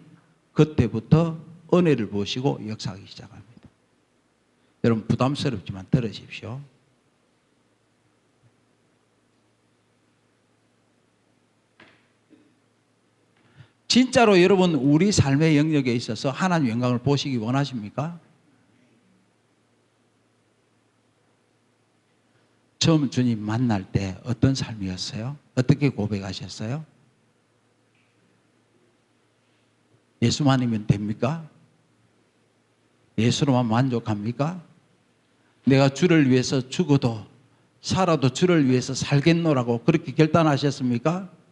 그때부터 은혜를 부으시고 역사하기 시작합니다. 여러분 부담스럽지만 들으십시오. 진짜로 여러분 우리 삶의 영역에 있어서 하나님 영광을 보시기 원하십니까? 처음 주님 만날 때 어떤 삶이었어요? 어떻게 고백하셨어요? 예수만이면 됩니까? 예수로만 만족합니까? 내가 주를 위해서 죽어도 살아도 주를 위해서 살겠노라고 그렇게 결단하셨습니까?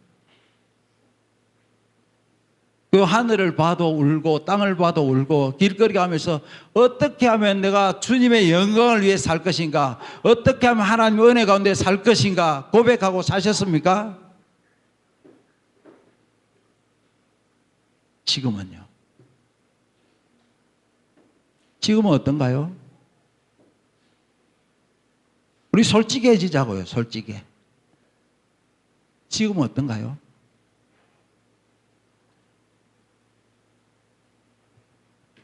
그 하늘을 봐도 울고 땅을 봐도 울고 길거리 가면서 어떻게 하면 내가 주님의 영광을 위해 살 것인가, 어떻게 하면 하나님의 은혜 가운데 살 것인가 고백하고 사셨습니까? 지금은요? 지금은 어떤가요? 우리 솔직해지자고요. 솔직해. 지금은 어떤가요?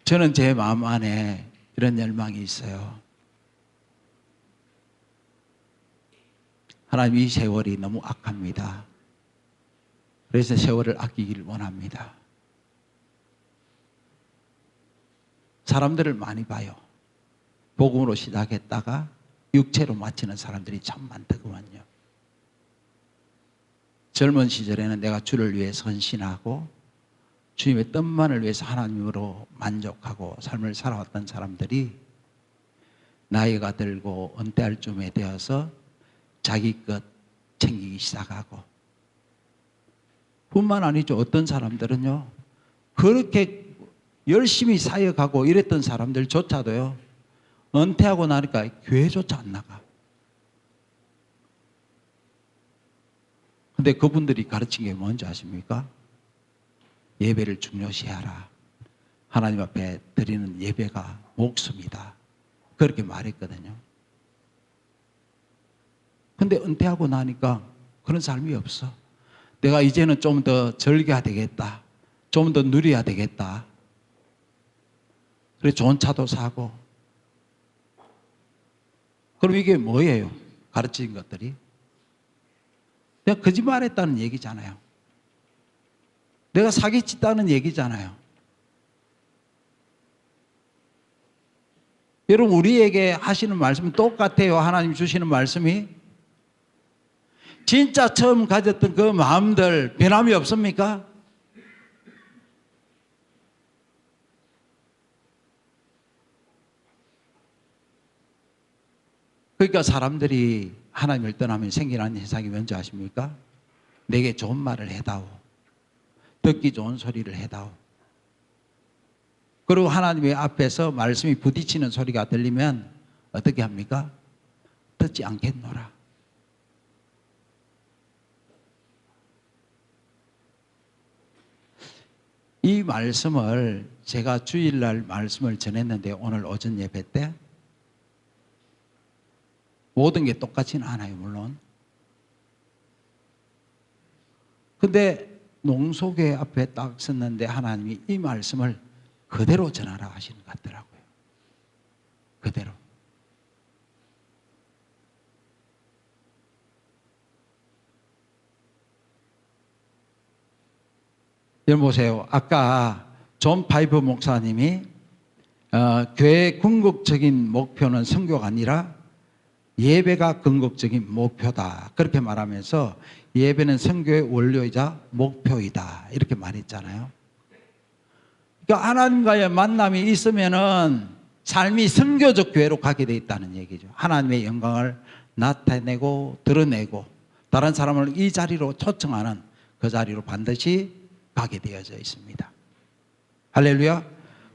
저는 제 마음 안에 이런 열망이 있어요. 하나님, 이 세월이 너무 악합니다. 그래서 세월을 아끼기를 원합니다. 사람들을 많이 봐요. 복음으로 시작했다가 육체로 마치는 사람들이 참 많더구만요. 젊은 시절에는 내가 주를 위해 헌신하고 주님의 뜻만을 위해서 하나님으로 만족하고 삶을 살아왔던 사람들이 나이가 들고 은퇴할 쯤에 되어서 자기 것 챙기기 시작하고, 뿐만 아니죠. 어떤 사람들은요, 그렇게 열심히 사역하고 이랬던 사람들조차도요, 은퇴하고 나니까 교회조차 안 나가. 근데 그분들이 가르친 게 뭔지 아십니까? 예배를 중요시하라. 하나님 앞에 드리는 예배가 목숨이다. 그렇게 말했거든요. 근데 은퇴하고 나니까 그런 삶이 없어. 내가 이제는 좀 더 즐겨야 되겠다. 좀 더 누려야 되겠다. 그래 좋은 차도 사고. 그럼 이게 뭐예요? 가르친 것들이? 내가 거짓말했다는 얘기잖아요. 내가 사기쳤다는 얘기잖아요. 여러분, 우리에게 하시는 말씀은 똑같아요. 하나님 주시는 말씀이. 진짜 처음 가졌던 그 마음들 변함이 없습니까? 그러니까 사람들이 하나님을 떠나면 생기는 현상이 뭔지 아십니까? 내게 좋은 말을 해다오. 듣기 좋은 소리를 해다오. 그리고 하나님의 앞에서 말씀이 부딪히는 소리가 들리면 어떻게 합니까? 듣지 않겠노라. 이 말씀을 제가 주일날 말씀을 전했는데 오늘 오전 예배 때 모든 게 똑같지는 않아요, 물론. 근데 농소계 앞에 딱 섰는데 하나님이 이 말씀을 그대로 전하라 하시는 것 같더라고요. 그대로. 여러분 보세요. 아까 존 파이브 목사님이 교회의 궁극적인 목표는 선교가 아니라 예배가 궁극적인 목표다. 그렇게 말하면서 예배는 선교의 원료이자 목표이다. 이렇게 말했잖아요. 그러니까 하나님과의 만남이 있으면은 삶이 선교적 교회로 가게 돼 있다는 얘기죠. 하나님의 영광을 나타내고 드러내고 다른 사람을 이 자리로 초청하는 그 자리로 반드시 가게 되어져 있습니다. 할렐루야.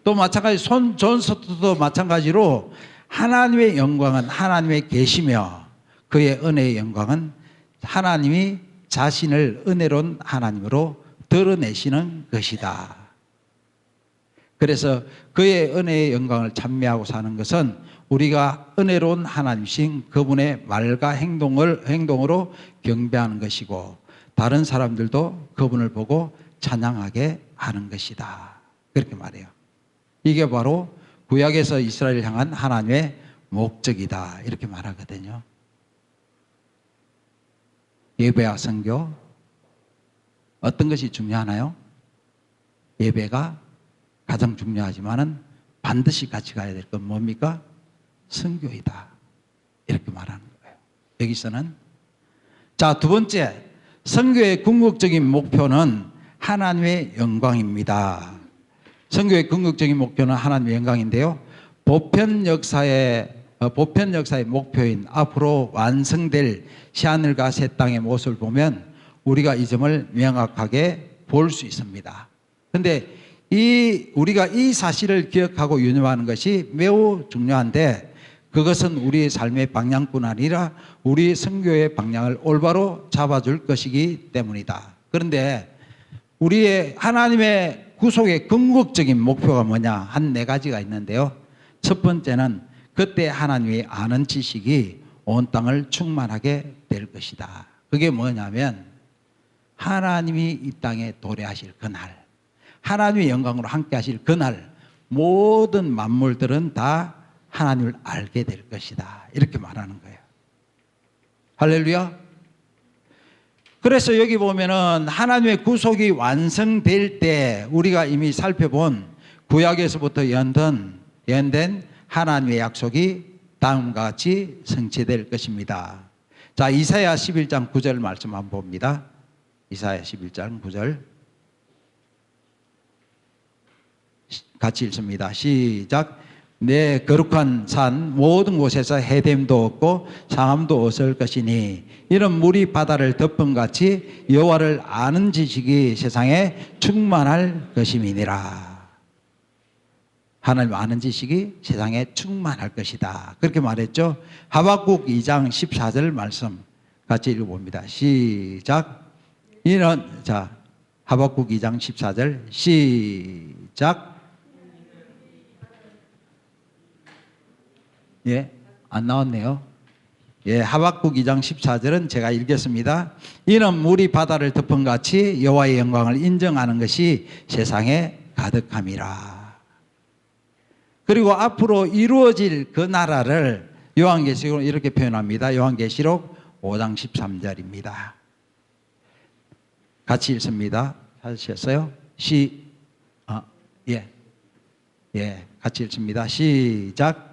또 마찬가지 존 스토도 마찬가지로 하나님의 영광은 하나님의 계시며 그의 은혜의 영광은 하나님이 자신을 은혜로운 하나님으로 드러내시는 것이다. 그래서 그의 은혜의 영광을 찬미하고 사는 것은 우리가 은혜로운 하나님이신 그분의 말과 행동으로 경배하는 것이고 다른 사람들도 그분을 보고 찬양하게 하는 것이다. 그렇게 말해요. 이게 바로 구약에서 이스라엘을 향한 하나님의 목적이다. 이렇게 말하거든요. 예배와 선교 어떤 것이 중요하나요? 예배가 가장 중요하지만은 반드시 같이 가야 될 건 뭡니까? 선교이다. 이렇게 말하는 거예요. 여기서는. 자, 두 번째, 선교의 궁극적인 목표는 하나님의 영광입니다. 선교의 궁극적인 목표는 하나님의 영광인데요. 보편 역사의 목표인 앞으로 완성될 새하늘과 새 땅의 모습을 보면 우리가 이 점을 명확하게 볼 수 있습니다. 그런데 우리가 이 사실을 기억하고 유념하는 것이 매우 중요한데, 그것은 우리의 삶의 방향뿐 아니라 우리 선교의 방향을 올바로 잡아줄 것이기 때문이다. 그런데 우리의 하나님의 구속의 궁극적인 목표가 뭐냐? 한 4가지가 있는데요. 첫 번째는 그때 하나님이 아는 지식이 온 땅을 충만하게 될 것이다. 그게 뭐냐면 하나님이 이 땅에 도래하실 그날, 하나님의 영광으로 함께 하실 그날 모든 만물들은 다 하나님을 알게 될 것이다. 이렇게 말하는 거예요. 할렐루야. 그래서 여기 보면은 하나님의 구속이 완성될 때 우리가 이미 살펴본 구약에서부터 연된 하나님의 약속이 다음과 같이 성취될 것입니다. 자, 이사야 11장 9절 말씀 한번 봅니다. 이사야 11장 9절 같이 읽습니다. 시작. 내 거룩한 산 모든 곳에서 해됨도 없고 상함도 없을 것이니 이런 물이 바다를 덮은 같이 여호와를 아는 지식이 세상에 충만할 것임이니라. 하나님 아는 지식이 세상에 충만할 것이다. 그렇게 말했죠. 하박국 2장 14절 말씀 같이 읽어봅니다. 시작. 하박국 2장 14절 시작. 예, 안 나왔네요. 예, 하박국 2장 14절은 제가 읽겠습니다. 이는 물이 바다를 덮은 같이 여호와의 영광을 인정하는 것이 세상에 가득함이라. 그리고 앞으로 이루어질 그 나라를 요한계시록으로 이렇게 표현합니다. 요한계시록 5장 13절입니다. 같이 읽습니다. 찾으셨어요? 같이 읽습니다. 시작.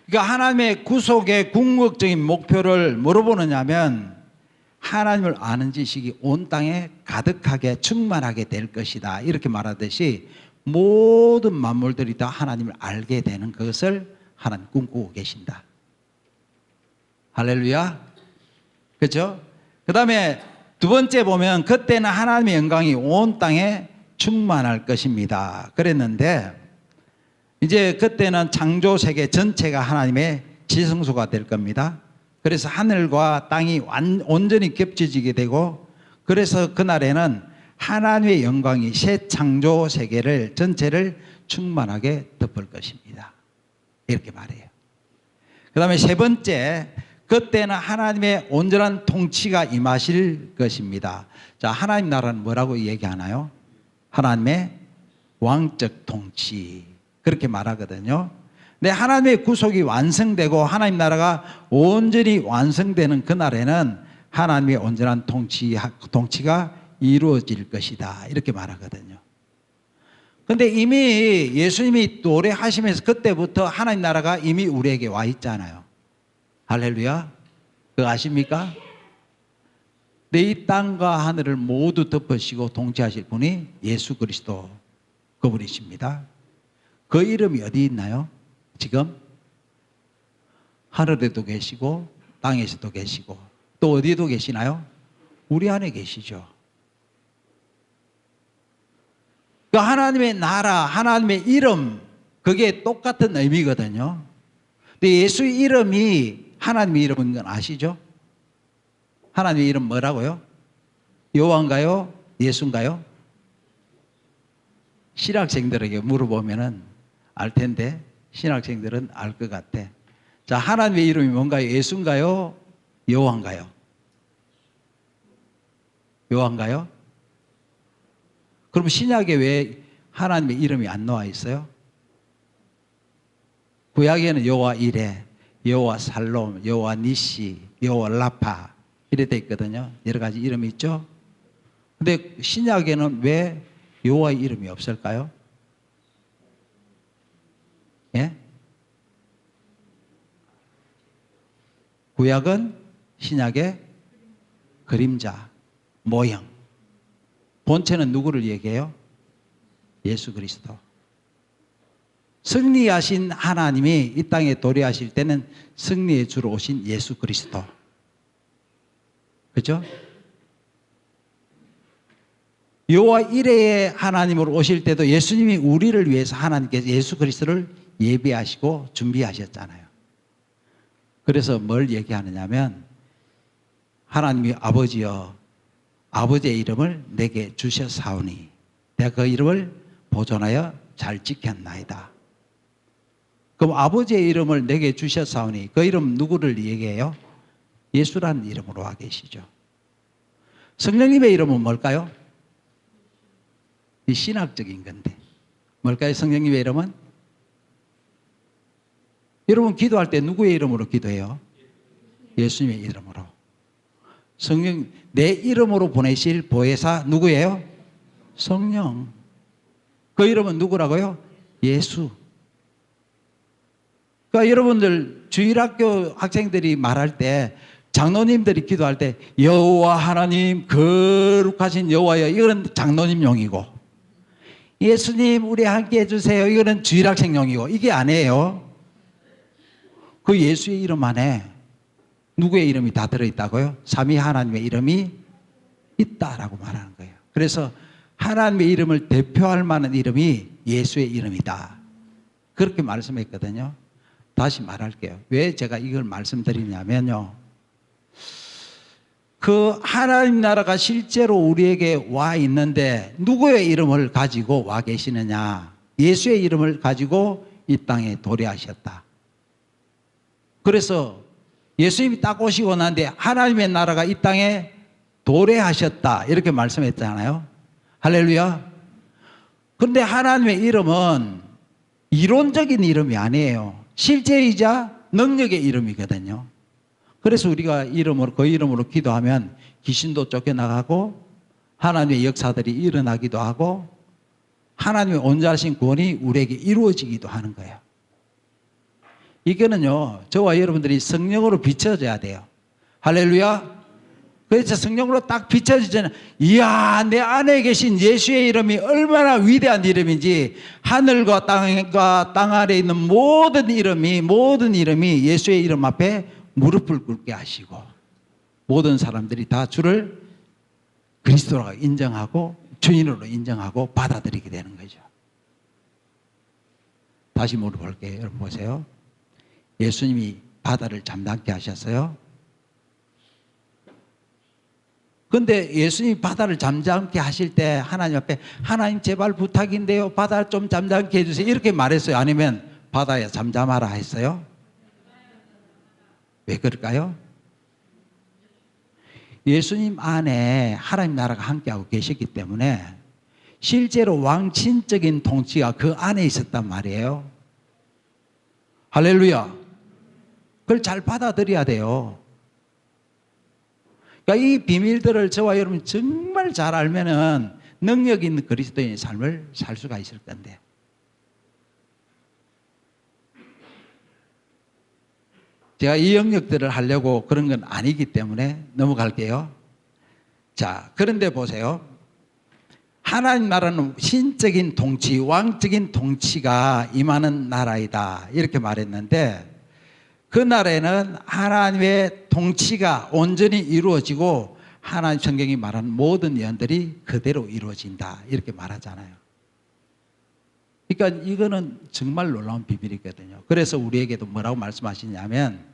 그러니까 하나님의 구속의 궁극적인 목표를 뭐로 보느냐면 하나님을 아는 지식이 온 땅에 가득하게 충만하게 될 것이다. 이렇게 말하듯이 모든 만물들이 다 하나님을 알게 되는 것을 하나님 꿈꾸고 계신다. 할렐루야. 그렇죠? 그 다음에 두 번째 보면 그때는 하나님의 영광이 온 땅에 충만할 것입니다. 그랬는데 이제 그때는 창조 세계 전체가 하나님의 지성소가 될 겁니다. 그래서 하늘과 땅이 온전히 겹쳐지게 되고, 그래서 그날에는 하나님의 영광이 새 창조 세계를 전체를 충만하게 덮을 것입니다. 이렇게 말해요. 그 다음에 세 번째, 그때는 하나님의 온전한 통치가 임하실 것입니다. 자, 하나님 나라는 뭐라고 얘기하나요? 하나님의 왕적 통치. 그렇게 말하거든요. 근데 하나님의 구속이 완성되고 하나님 나라가 온전히 완성되는 그날에는 하나님의 온전한 통치가 이루어질 것이다. 이렇게 말하거든요. 근데 이미 예수님이 도래하시면서 그때부터 하나님 나라가 이미 우리에게 와 있잖아요. 할렐루야. 그거 아십니까? 이 땅과 하늘을 모두 덮으시고 통치하실 분이 예수 그리스도 그분이십니다. 그 이름이 어디 있나요? 지금 하늘에도 계시고 땅에서도 계시고 또 어디에도 계시나요? 우리 안에 계시죠. 그러니까 하나님의 나라, 하나님의 이름, 그게 똑같은 의미거든요. 근데 예수 이름이 하나님의 이름인 건 아시죠? 하나님의 이름 뭐라고요? 여호와인가요? 예수인가요? 신학생들에게 물어보면은 알 텐데 신학생들은 알 것 같아. 자, 하나님의 이름이 뭔가요? 예수인가요? 여호와인가요? 묘한가요? 그럼 신약에 왜 하나님의 이름이 안 나와 있어요? 구약에는 여호와 이레, 여호와 살롬, 여호와 니시, 여호와 라파 이래 돼 있거든요. 여러 가지 이름이 있죠. 근데 신약에는 왜 여호와의 이름이 없을까요? 예? 구약은 신약의 그림자, 모형. 본체는 누구를 얘기해요? 예수 그리스도. 승리하신 하나님이 이 땅에 도래하실 때는 승리의 주로 오신 예수 그리스도. 그렇죠? 여호와 이레의 하나님으로 오실 때도 예수님이 우리를 위해서 하나님께서 예수 그리스도를 예비하시고 준비하셨잖아요. 그래서 뭘 얘기하느냐면 하나님이 아버지여 아버지의 이름을 내게 주셨사오니 내가 그 이름을 보존하여 잘 지켰나이다. 그럼 아버지의 이름을 내게 주셨사오니 그 이름 누구를 얘기해요? 예수라는 이름으로 와 계시죠. 성령님의 이름은 뭘까요? 이 신학적인 건데 뭘까요? 성령님의 이름은? 여러분 기도할 때 누구의 이름으로 기도해요? 예수님의 이름으로. 성령 내 이름으로 보내실 보혜사 누구예요? 성령. 그 이름은 누구라고요? 예수. 그러니까 여러분들 주일학교 학생들이 말할 때 장로님들이 기도할 때 여호와 하나님 거룩하신 여호와여 이거는 장로님용이고 예수님 우리 함께 해주세요 이거는 주일학생용이고 이게 아니에요. 그 예수의 이름 안에 누구의 이름이 다 들어있다고요? 삼위 하나님의 이름이 있다라고 말하는 거예요. 그래서 하나님의 이름을 대표할 만한 이름이 예수의 이름이다. 그렇게 말씀했거든요. 다시 말할게요. 왜 제가 이걸 말씀드리냐면요. 그 하나님 나라가 실제로 우리에게 와 있는데 누구의 이름을 가지고 와 계시느냐. 예수의 이름을 가지고 이 땅에 도래하셨다. 그래서 예수님이 딱 오시고 난 뒤에 하나님의 나라가 이 땅에 도래하셨다. 이렇게 말씀했잖아요. 할렐루야. 그런데 하나님의 이름은 이론적인 이름이 아니에요. 실제이자 능력의 이름이거든요. 그래서 우리가 이름으로, 그 이름으로 기도하면 귀신도 쫓겨나가고 하나님의 역사들이 일어나기도 하고 하나님의 온전하신 구원이 우리에게 이루어지기도 하는 거예요. 이거는요, 저와 여러분들이 성령으로 비춰져야 돼요. 할렐루야. 그래서 성령으로 딱 비춰지잖아요. 이야, 내 안에 계신 예수의 이름이 얼마나 위대한 이름인지 하늘과 땅 아래에 있는 모든 이름이 예수의 이름 앞에 무릎을 꿇게 하시고 모든 사람들이 다 주를 그리스도라고 인정하고 주인으로 인정하고 받아들이게 되는 거죠. 다시 물어볼게요. 여러분 보세요. 예수님이 바다를 잠잠케 하셨어요. 그런데 예수님이 바다를 잠잠케 하실 때 하나님 앞에 하나님 제발 부탁인데요. 바다 좀 잠잠케 해주세요. 이렇게 말했어요. 아니면 바다야 잠잠하라 했어요? 왜 그럴까요? 예수님 안에 하나님 나라가 함께하고 계셨기 때문에 실제로 왕친적인 통치가 그 안에 있었단 말이에요. 할렐루야. 그걸 잘 받아들여야 돼요. 그러니까 이 비밀들을 저와 여러분이 정말 잘 알면은 능력 있는 그리스도인의 삶을 살 수가 있을 건데. 제가 이 영역들을 하려고 그런 건 아니기 때문에 넘어갈게요. 자, 그런데 보세요. 하나님 나라는 신적인 통치, 왕적인 통치가 임하는 나라이다. 이렇게 말했는데 그 나라에는 하나님의 통치가 온전히 이루어지고 하나님 성경이 말하는 모든 예언들이 그대로 이루어진다. 이렇게 말하잖아요. 그러니까 이거는 정말 놀라운 비밀이거든요. 그래서 우리에게도 뭐라고 말씀하시냐면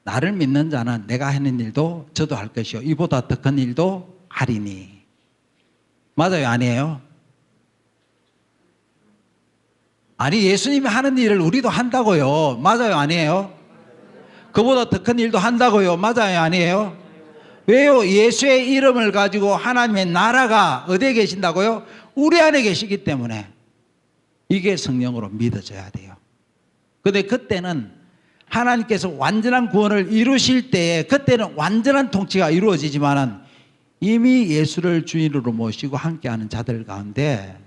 나를 믿는 자는 내가 하는 일도 저도 할 것이요 이보다 더 큰 일도 하리니. 맞아요? 아니에요? 아니 예수님이 하는 일을 우리도 한다고요. 맞아요? 아니에요? 그보다 더 큰 일도 한다고요. 맞아요? 아니에요? 왜요? 예수의 이름을 가지고 하나님의 나라가 어디에 계신다고요? 우리 안에 계시기 때문에 이게 성령으로 믿어져야 돼요. 근데 그때는 하나님께서 완전한 구원을 이루실 때에 그때는 완전한 통치가 이루어지지만은 이미 예수를 주인으로 모시고 함께하는 자들 가운데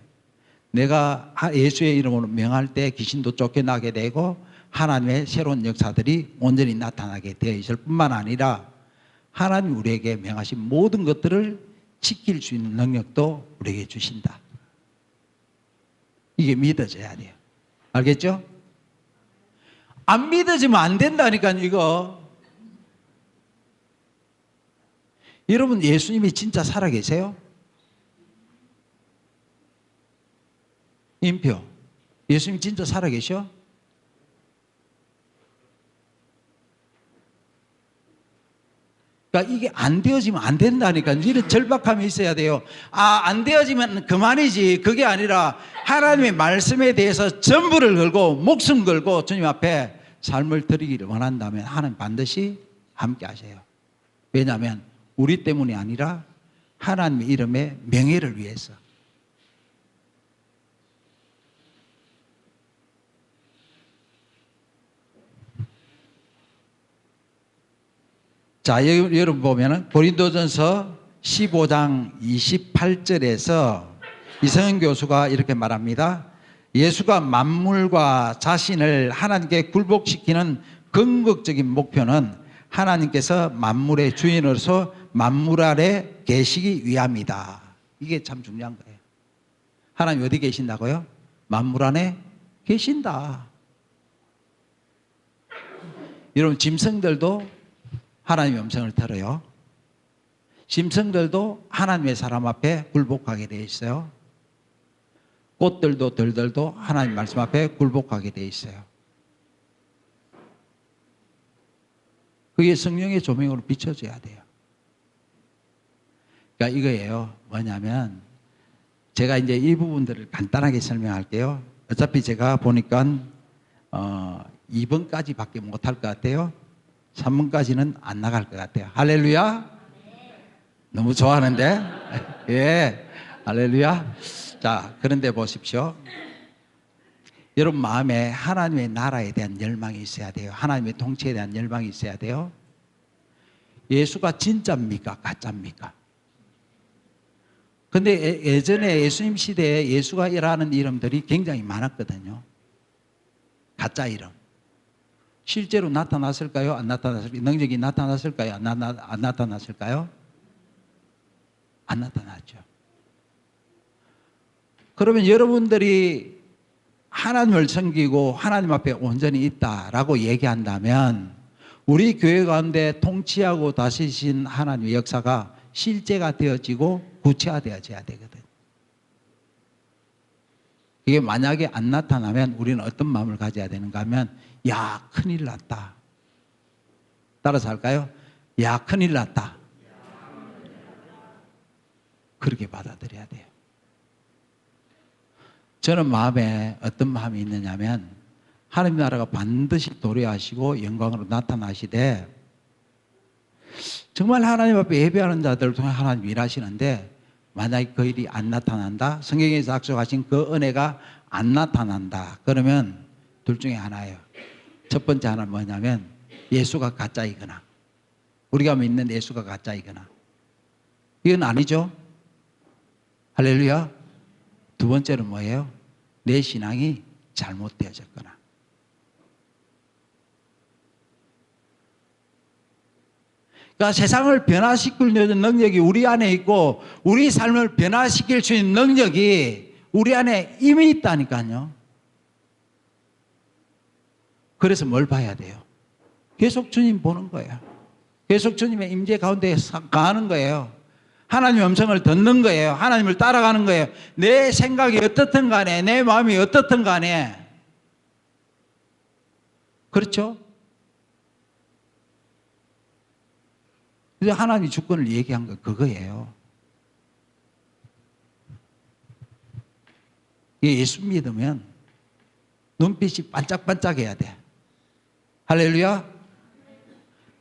내가 예수의 이름으로 명할 때 귀신도 쫓겨나게 되고 하나님의 새로운 역사들이 온전히 나타나게 되어 있을 뿐만 아니라 하나님 우리에게 명하신 모든 것들을 지킬 수 있는 능력도 우리에게 주신다. 이게 믿어져야 돼요. 알겠죠? 안 믿어지면 안 된다니까요, 이거. 여러분, 예수님이 진짜 살아계세요? 인표, 예수님 진짜 살아계셔? 그러니까 이게 안 되어지면 안 된다니까. 이런 절박함이 있어야 돼요. 안 되어지면 그만이지. 그게 아니라 하나님의 말씀에 대해서 전부를 걸고 목숨 걸고 주님 앞에 삶을 드리기를 원한다면 하나님 반드시 함께 하세요. 왜냐하면 우리 때문이 아니라 하나님의 이름의 명예를 위해서. 자, 여러분 보면은 고린도전서 15장 28절에서 이성현 교수가 이렇게 말합니다. 예수가 만물과 자신을 하나님께 굴복시키는 궁극적인 목표는 하나님께서 만물의 주인으로서 만물 아래 계시기 위함이다. 이게 참 중요한 거예요. 하나님 어디 계신다고요? 만물 안에 계신다. 여러분, 짐승들도 하나님의 음성을 들어요. 짐승들도 하나님의 사람 앞에 굴복하게 되어 있어요. 꽃들도 들들도 하나님 말씀 앞에 굴복하게 되어 있어요. 그게 성령의 조명으로 비춰져야 돼요. 그러니까 이거예요. 뭐냐면 제가 이제 이 부분들을 간단하게 설명할게요. 어차피 제가 보니까 2번까지 밖에 못할 것 같아요. 3번까지는 안 나갈 것 같아요. 할렐루야. 너무 좋아하는데. 예, 할렐루야. 자, 그런데 보십시오. 여러분 마음에 하나님의 나라에 대한 열망이 있어야 돼요. 하나님의 통치에 대한 열망이 있어야 돼요. 예수가 진짜입니까? 가짜입니까? 근데 예전에 예수님 시대에 예수가 일하는 이름들이 굉장히 많았거든요. 가짜 이름. 실제로 나타났을까요? 안 나타났을까요? 능력이 나타났을까요? 안 나타났을까요? 안 나타났죠. 그러면 여러분들이 하나님을 섬기고 하나님 앞에 온전히 있다라고 얘기한다면 우리 교회 가운데 통치하고 다스리신 하나님의 역사가 실제가 되어지고 구체화되어져야 되거든. 이게 만약에 안 나타나면 우리는 어떤 마음을 가져야 되는가 하면 야, 큰일 났다. 따라서 할까요? 야, 큰일 났다. 그렇게 받아들여야 돼요. 저는 마음에 어떤 마음이 있느냐면 하나님 나라가 반드시 도래하시고 영광으로 나타나시되 정말 하나님 앞에 예배하는 자들을 통해 하나님 일하시는데 만약에 그 일이 안 나타난다, 성경에서 약속하신 그 은혜가 안 나타난다, 그러면 둘 중에 하나예요. 첫 번째 하나는 뭐냐면 예수가 가짜이거나 우리가 믿는 예수가 가짜이거나. 이건 아니죠. 할렐루야. 두 번째는 뭐예요? 내 신앙이 잘못되어졌거나. 그러니까 세상을 변화시킬 능력이 우리 안에 있고 우리 삶을 변화시킬 수 있는 능력이 우리 안에 이미 있다니까요. 그래서 뭘 봐야 돼요? 계속 주님 보는 거예요. 계속 주님의 임재 가운데 가는 거예요. 하나님의 음성을 듣는 거예요. 하나님을 따라가는 거예요. 내 생각이 어떻든 간에 내 마음이 어떻든 간에. 그렇죠? 그래서 하나님이 주권을 얘기한 거 그거예요. 예수 믿으면 눈빛이 반짝반짝해야 돼. 할렐루야.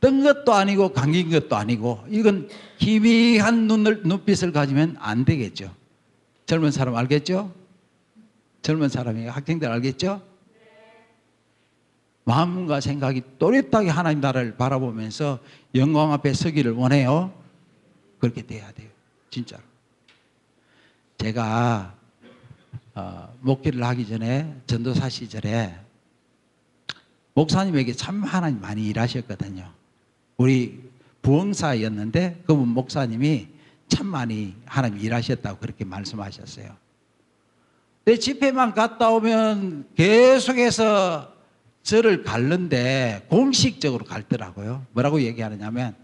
뜬 것도 아니고 감긴 것도 아니고 이건 희미한 눈빛을 가지면 안 되겠죠. 젊은 사람 알겠죠? 젊은 사람이 학생들 알겠죠? 마음과 생각이 또렷하게 하나님 나라를 바라보면서 영광 앞에 서기를 원해요. 그렇게 돼야 돼요. 진짜로. 제가 목회를 하기 전에 전도사 시절에 목사님에게 참 하나님 많이 일하셨거든요. 우리 부흥사였는데 그분 목사님이 참 많이 하나님 일하셨다고 그렇게 말씀하셨어요. 내 집회만 갔다 오면 계속해서 저를 갈는데 공식적으로 갈더라고요. 뭐라고 얘기하느냐면,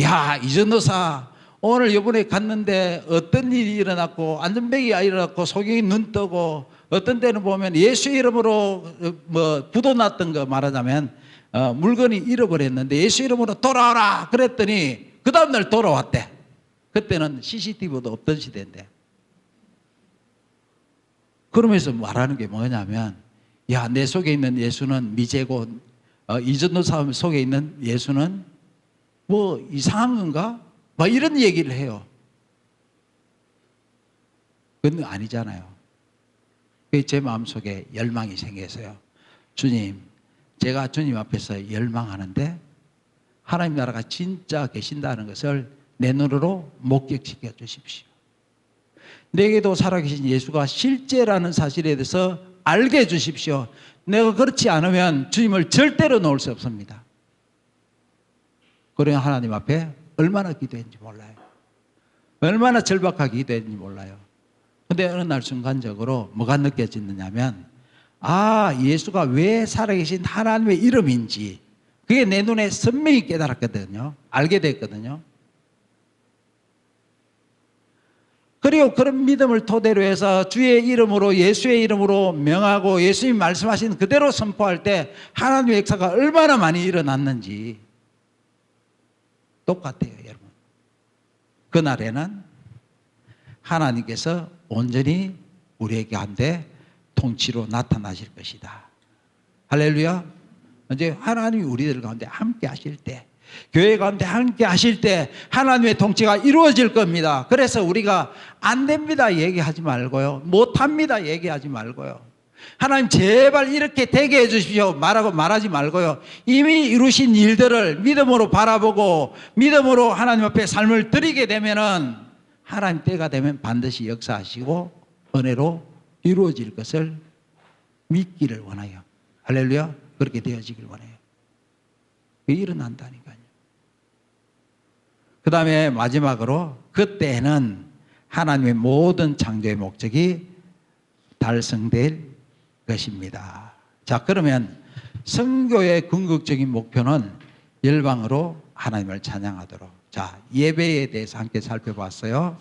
야, 이 전도사 오늘 이번에 갔는데 어떤 일이 일어났고 안전뱅이가 일어났고 소경이 눈 뜨고 어떤 때는 보면 예수 이름으로 뭐 부도 났던 거 말하자면 물건이 잃어버렸는데 예수 이름으로 돌아오라 그랬더니 그 다음날 돌아왔대. 그때는 CCTV도 없던 시대인데. 그러면서 말하는 게 뭐냐면, 야, 내 속에 있는 예수는 미제고 이전도 사람 속에 있는 예수는 뭐 이상한 건가? 막 이런 얘기를 해요. 그건 아니잖아요. 제 마음속에 열망이 생겨서요. 주님, 제가 주님 앞에서 열망하는데 하나님 나라가 진짜 계신다는 것을 내 눈으로 목격시켜 주십시오. 내게도 살아계신 예수가 실제라는 사실에 대해서 알게 해 주십시오. 내가 그렇지 않으면 주님을 절대로 놓을 수 없습니다. 그래 하나님 앞에 얼마나 기도했는지 몰라요. 얼마나 절박하게 기도했는지 몰라요. 근데 어느 날 순간적으로 뭐가 느껴지느냐면, 아, 예수가 왜 살아계신 하나님의 이름인지 그게 내 눈에 선명히 깨달았거든요. 알게 됐거든요. 그리고 그런 믿음을 토대로 해서 주의 이름으로 예수의 이름으로 명하고 예수님 말씀하신 그대로 선포할 때 하나님의 역사가 얼마나 많이 일어났는지 똑같아요, 여러분. 그날에는 하나님께서 온전히 우리의 가운데 통치로 나타나실 것이다. 할렐루야. 이제 하나님이 우리들 가운데 함께 하실 때, 교회 가운데 함께 하실 때 하나님의 통치가 이루어질 겁니다. 그래서 우리가 안 됩니다 얘기하지 말고요, 못합니다 얘기하지 말고요, 하나님 제발 이렇게 되게 해주십시오 말하지 말고요, 이미 이루신 일들을 믿음으로 바라보고 믿음으로 하나님 앞에 삶을 드리게 되면은 하나님 때가 되면 반드시 역사하시고 은혜로 이루어질 것을 믿기를 원해요. 할렐루야. 그렇게 되어지길 원해요. 그게 일어난다니까요. 그 다음에 마지막으로 그때는 하나님의 모든 창조의 목적이 달성될 것입니다. 자, 그러면 선교의 궁극적인 목표는 열방으로 하나님을 찬양하도록. 자, 예배에 대해서 함께 살펴봤어요.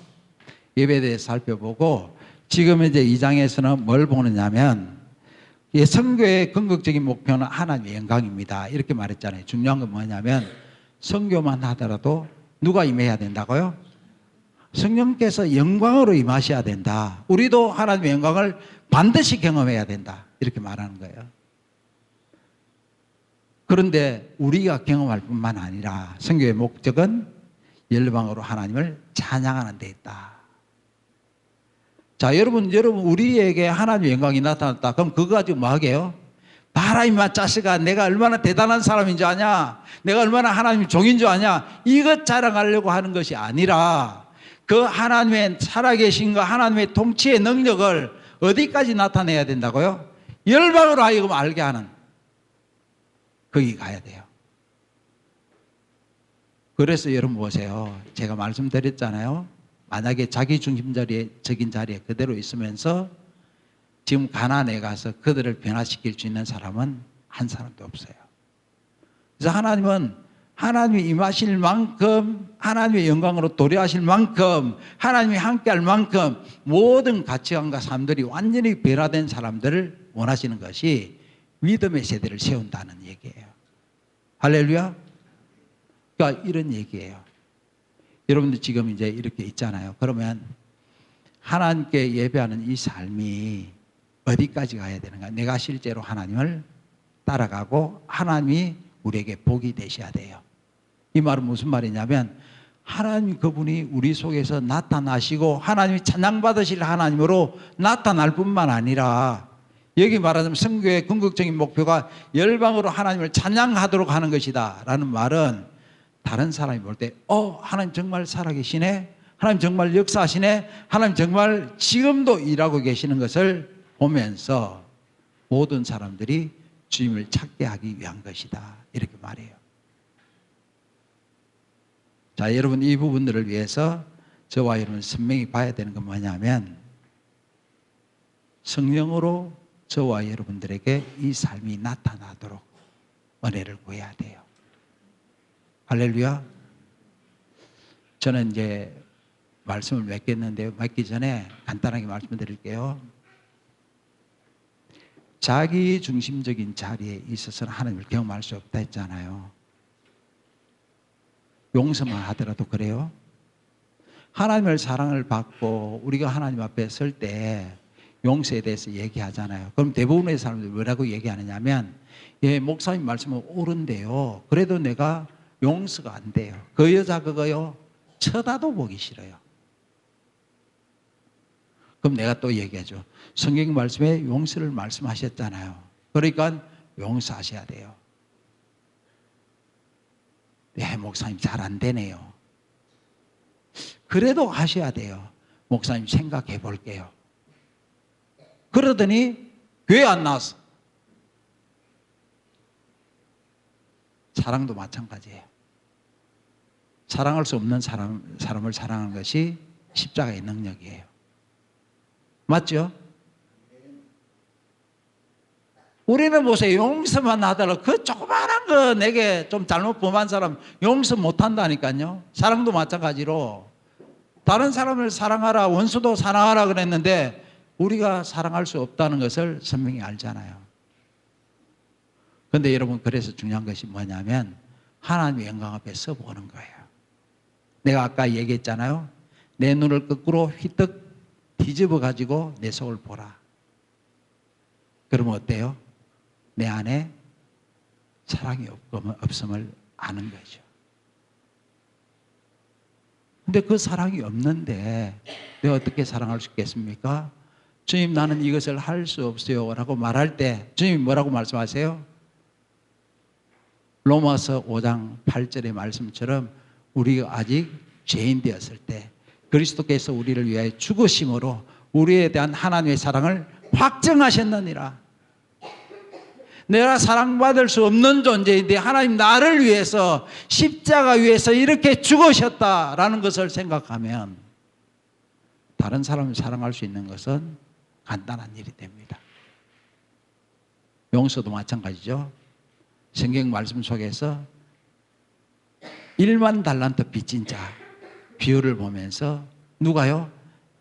예배에 대해서 살펴보고 지금 이제 2장에서는 뭘 보느냐면, 선교의 궁극적인 목표는 하나님의 영광입니다. 이렇게 말했잖아요. 중요한 건 뭐냐면 선교만 하더라도 누가 임해야 된다고요? 성령께서 영광으로 임하셔야 된다. 우리도 하나님의 영광을 반드시 경험해야 된다. 이렇게 말하는 거예요. 그런데 우리가 경험할 뿐만 아니라 선교의 목적은 열방으로 하나님을 찬양하는 데 있다. 자, 여러분 우리에게 하나님의 영광이 나타났다. 그럼 그거 가지고 뭐 하게요? 봐라 임마 자식아, 내가 얼마나 대단한 사람인 줄 아냐, 내가 얼마나 하나님의 종인 줄 아냐, 이것 자랑하려고 하는 것이 아니라 그 하나님의 살아계신과 하나님의 통치의 능력을 어디까지 나타내야 된다고요? 열방으로 하여금 알게 하는, 거기 가야 돼요. 그래서 여러분 보세요. 제가 말씀드렸잖아요. 만약에 자기 중심적인 자리에 그대로 있으면서 지금 가나안에 가서 그들을 변화시킬 수 있는 사람은 한 사람도 없어요. 그래서 하나님은 하나님이 임하실 만큼, 하나님의 영광으로 도래하실 만큼, 하나님이 함께할 만큼 모든 가치관과 삶들이 완전히 변화된 사람들을 원하시는 것이 믿음의 세대를 세운다는 얘기예요. 할렐루야. 그러니까 이런 얘기예요. 여러분들 지금 이제 이렇게 있잖아요. 그러면 하나님께 예배하는 이 삶이 어디까지 가야 되는가? 내가 실제로 하나님을 따라가고 하나님이 우리에게 복이 되셔야 돼요. 이 말은 무슨 말이냐면 하나님 그분이 우리 속에서 나타나시고 하나님이 찬양받으실 하나님으로 나타날 뿐만 아니라 여기 말하자면 선교의 궁극적인 목표가 열방으로 하나님을 찬양하도록 하는 것이다 라는 말은 다른 사람이 볼 때 하나님 정말 살아계시네, 하나님 정말 역사하시네, 하나님 정말 지금도 일하고 계시는 것을 보면서 모든 사람들이 주님을 찾게 하기 위한 것이다 이렇게 말해요. 자, 여러분 이 부분들을 위해서 저와 여러분 선명히 봐야 되는 건 뭐냐면 성령으로 저와 여러분들에게 이 삶이 나타나도록 은혜를 구해야 돼요. 할렐루야. 저는 이제 말씀을 맺겠는데요. 맺기 전에 간단하게 말씀드릴게요. 자기 중심적인 자리에 있어서는 하나님을 경험할 수 없다 했잖아요. 용서만 하더라도 그래요. 하나님의 사랑을 받고 우리가 하나님 앞에 설 때 용서에 대해서 얘기하잖아요. 그럼 대부분의 사람들이 뭐라고 얘기하느냐면 목사님 말씀은 옳은데요, 그래도 내가 용서가 안 돼요. 그 여자 그거요 쳐다도 보기 싫어요. 그럼 내가 또 얘기하죠. 성경 말씀에 용서를 말씀하셨잖아요. 그러니까 용서하셔야 돼요. 목사님 잘 안 되네요. 그래도 하셔야 돼요. 목사님 생각해 볼게요. 그러더니 교회 안 나왔어. 사랑도 마찬가지예요. 사랑할 수 없는 사람을 사랑하는 것이 십자가의 능력이에요. 맞죠? 우리는 보세요. 용서만 하더라도 그 조그마한 거 내게 좀 잘못 범한 사람 용서 못 한다니까요. 사랑도 마찬가지로 다른 사람을 사랑하라, 원수도 사랑하라 그랬는데 우리가 사랑할 수 없다는 것을 선명히 알잖아요. 그런데 여러분, 그래서 중요한 것이 뭐냐면 하나님의 영광 앞에 서보는 거예요. 내가 아까 얘기했잖아요. 내 눈을 거꾸로 휘떡 뒤집어 가지고 내 속을 보라. 그러면 어때요? 내 안에 사랑이 없음을 아는 거죠. 근데 그 사랑이 없는데 내가 어떻게 사랑할 수 있겠습니까? 주님, 나는 이것을 할 수 없어요 라고 말할 때 주님이 뭐라고 말씀하세요? 로마서 5장 8절의 말씀처럼 우리가 아직 죄인 되었을 때 그리스도께서 우리를 위하여 죽으심으로 우리에 대한 하나님의 사랑을 확증하셨느니라. 내가 사랑받을 수 없는 존재인데 하나님 나를 위해서 십자가 위에서 이렇게 죽으셨다라는 것을 생각하면 다른 사람을 사랑할 수 있는 것은 간단한 일이 됩니다. 용서도 마찬가지죠. 성경 말씀 속에서 1만 달란트 빚진 자 비유를 보면서 누가요?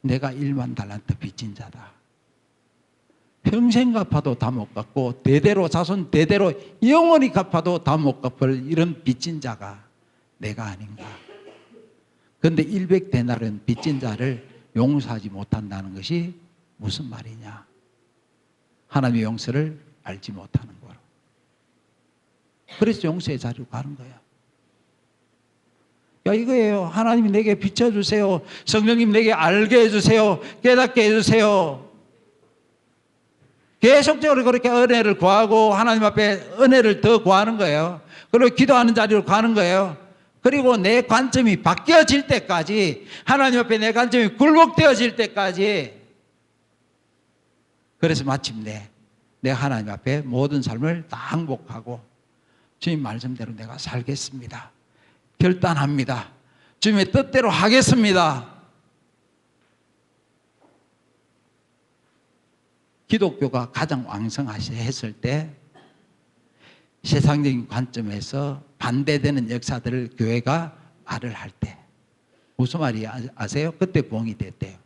내가 1만 달란트 빚진 자다. 평생 갚아도 다 못 갚고 대대로 자손 대대로 영원히 갚아도 다 못 갚을 이런 빚진 자가 내가 아닌가. 그런데 100데나리온 빚진 자를 용서하지 못한다는 것이 무슨 말이냐. 하나님의 용서를 알지 못하는 거로. 그래서 용서의 자리로 가는 거야. 이거예요. 하나님이 내게 비춰주세요. 성령님 내게 알게 해주세요. 깨닫게 해주세요. 계속적으로 그렇게 은혜를 구하고 하나님 앞에 은혜를 더 구하는 거예요. 그리고 기도하는 자리로 가는 거예요. 그리고 내 관점이 바뀌어질 때까지, 하나님 앞에 내 관점이 굴복되어질 때까지, 그래서 마침내 내 하나님 앞에 모든 삶을 다 항복하고 주님 말씀대로 내가 살겠습니다. 결단합니다. 주님의 뜻대로 하겠습니다. 기독교가 가장 왕성했을 때 세상적인 관점에서 반대되는 역사들을 교회가 말을 할 때 무슨 말이 아세요? 그때 부흥이 됐대요.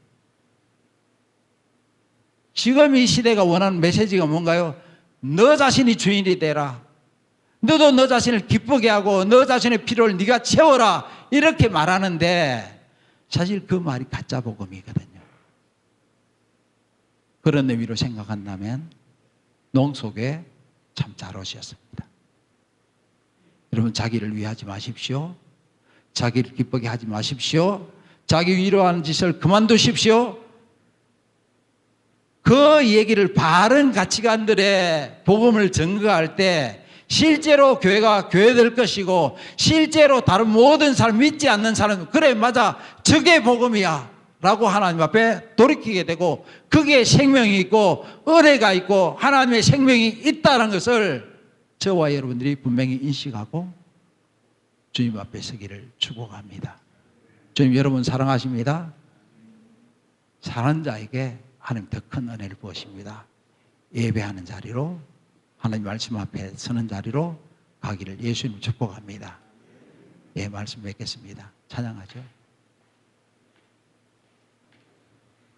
지금 이 시대가 원하는 메시지가 뭔가요? 너 자신이 주인이 되라. 너도 너 자신을 기쁘게 하고 너 자신의 필요를 네가 채워라. 이렇게 말하는데 사실 그 말이 가짜 복음이거든요. 그런 의미로 생각한다면 농속에 참 잘 오셨습니다. 여러분, 자기를 위하지 마십시오. 자기를 기쁘게 하지 마십시오. 자기 위로하는 짓을 그만두십시오. 그 얘기를 바른 가치관들의 복음을 증거할 때 실제로 교회가 교회될 것이고, 실제로 다른 모든 사람, 믿지 않는 사람, 그래 맞아 저게 복음이야 라고 하나님 앞에 돌이키게 되고, 그게 생명이 있고 은혜가 있고 하나님의 생명이 있다는 것을 저와 여러분들이 분명히 인식하고 주님 앞에 서기를 축복합니다. 주님 여러분 사랑하십니다. 사는 자에게 하나님 더 큰 은혜를 부으십니다. 예배하는 자리로, 하나님 말씀 앞에 서는 자리로 가기를 예수님 축복합니다. 예, 말씀 뵙겠습니다. 찬양하죠.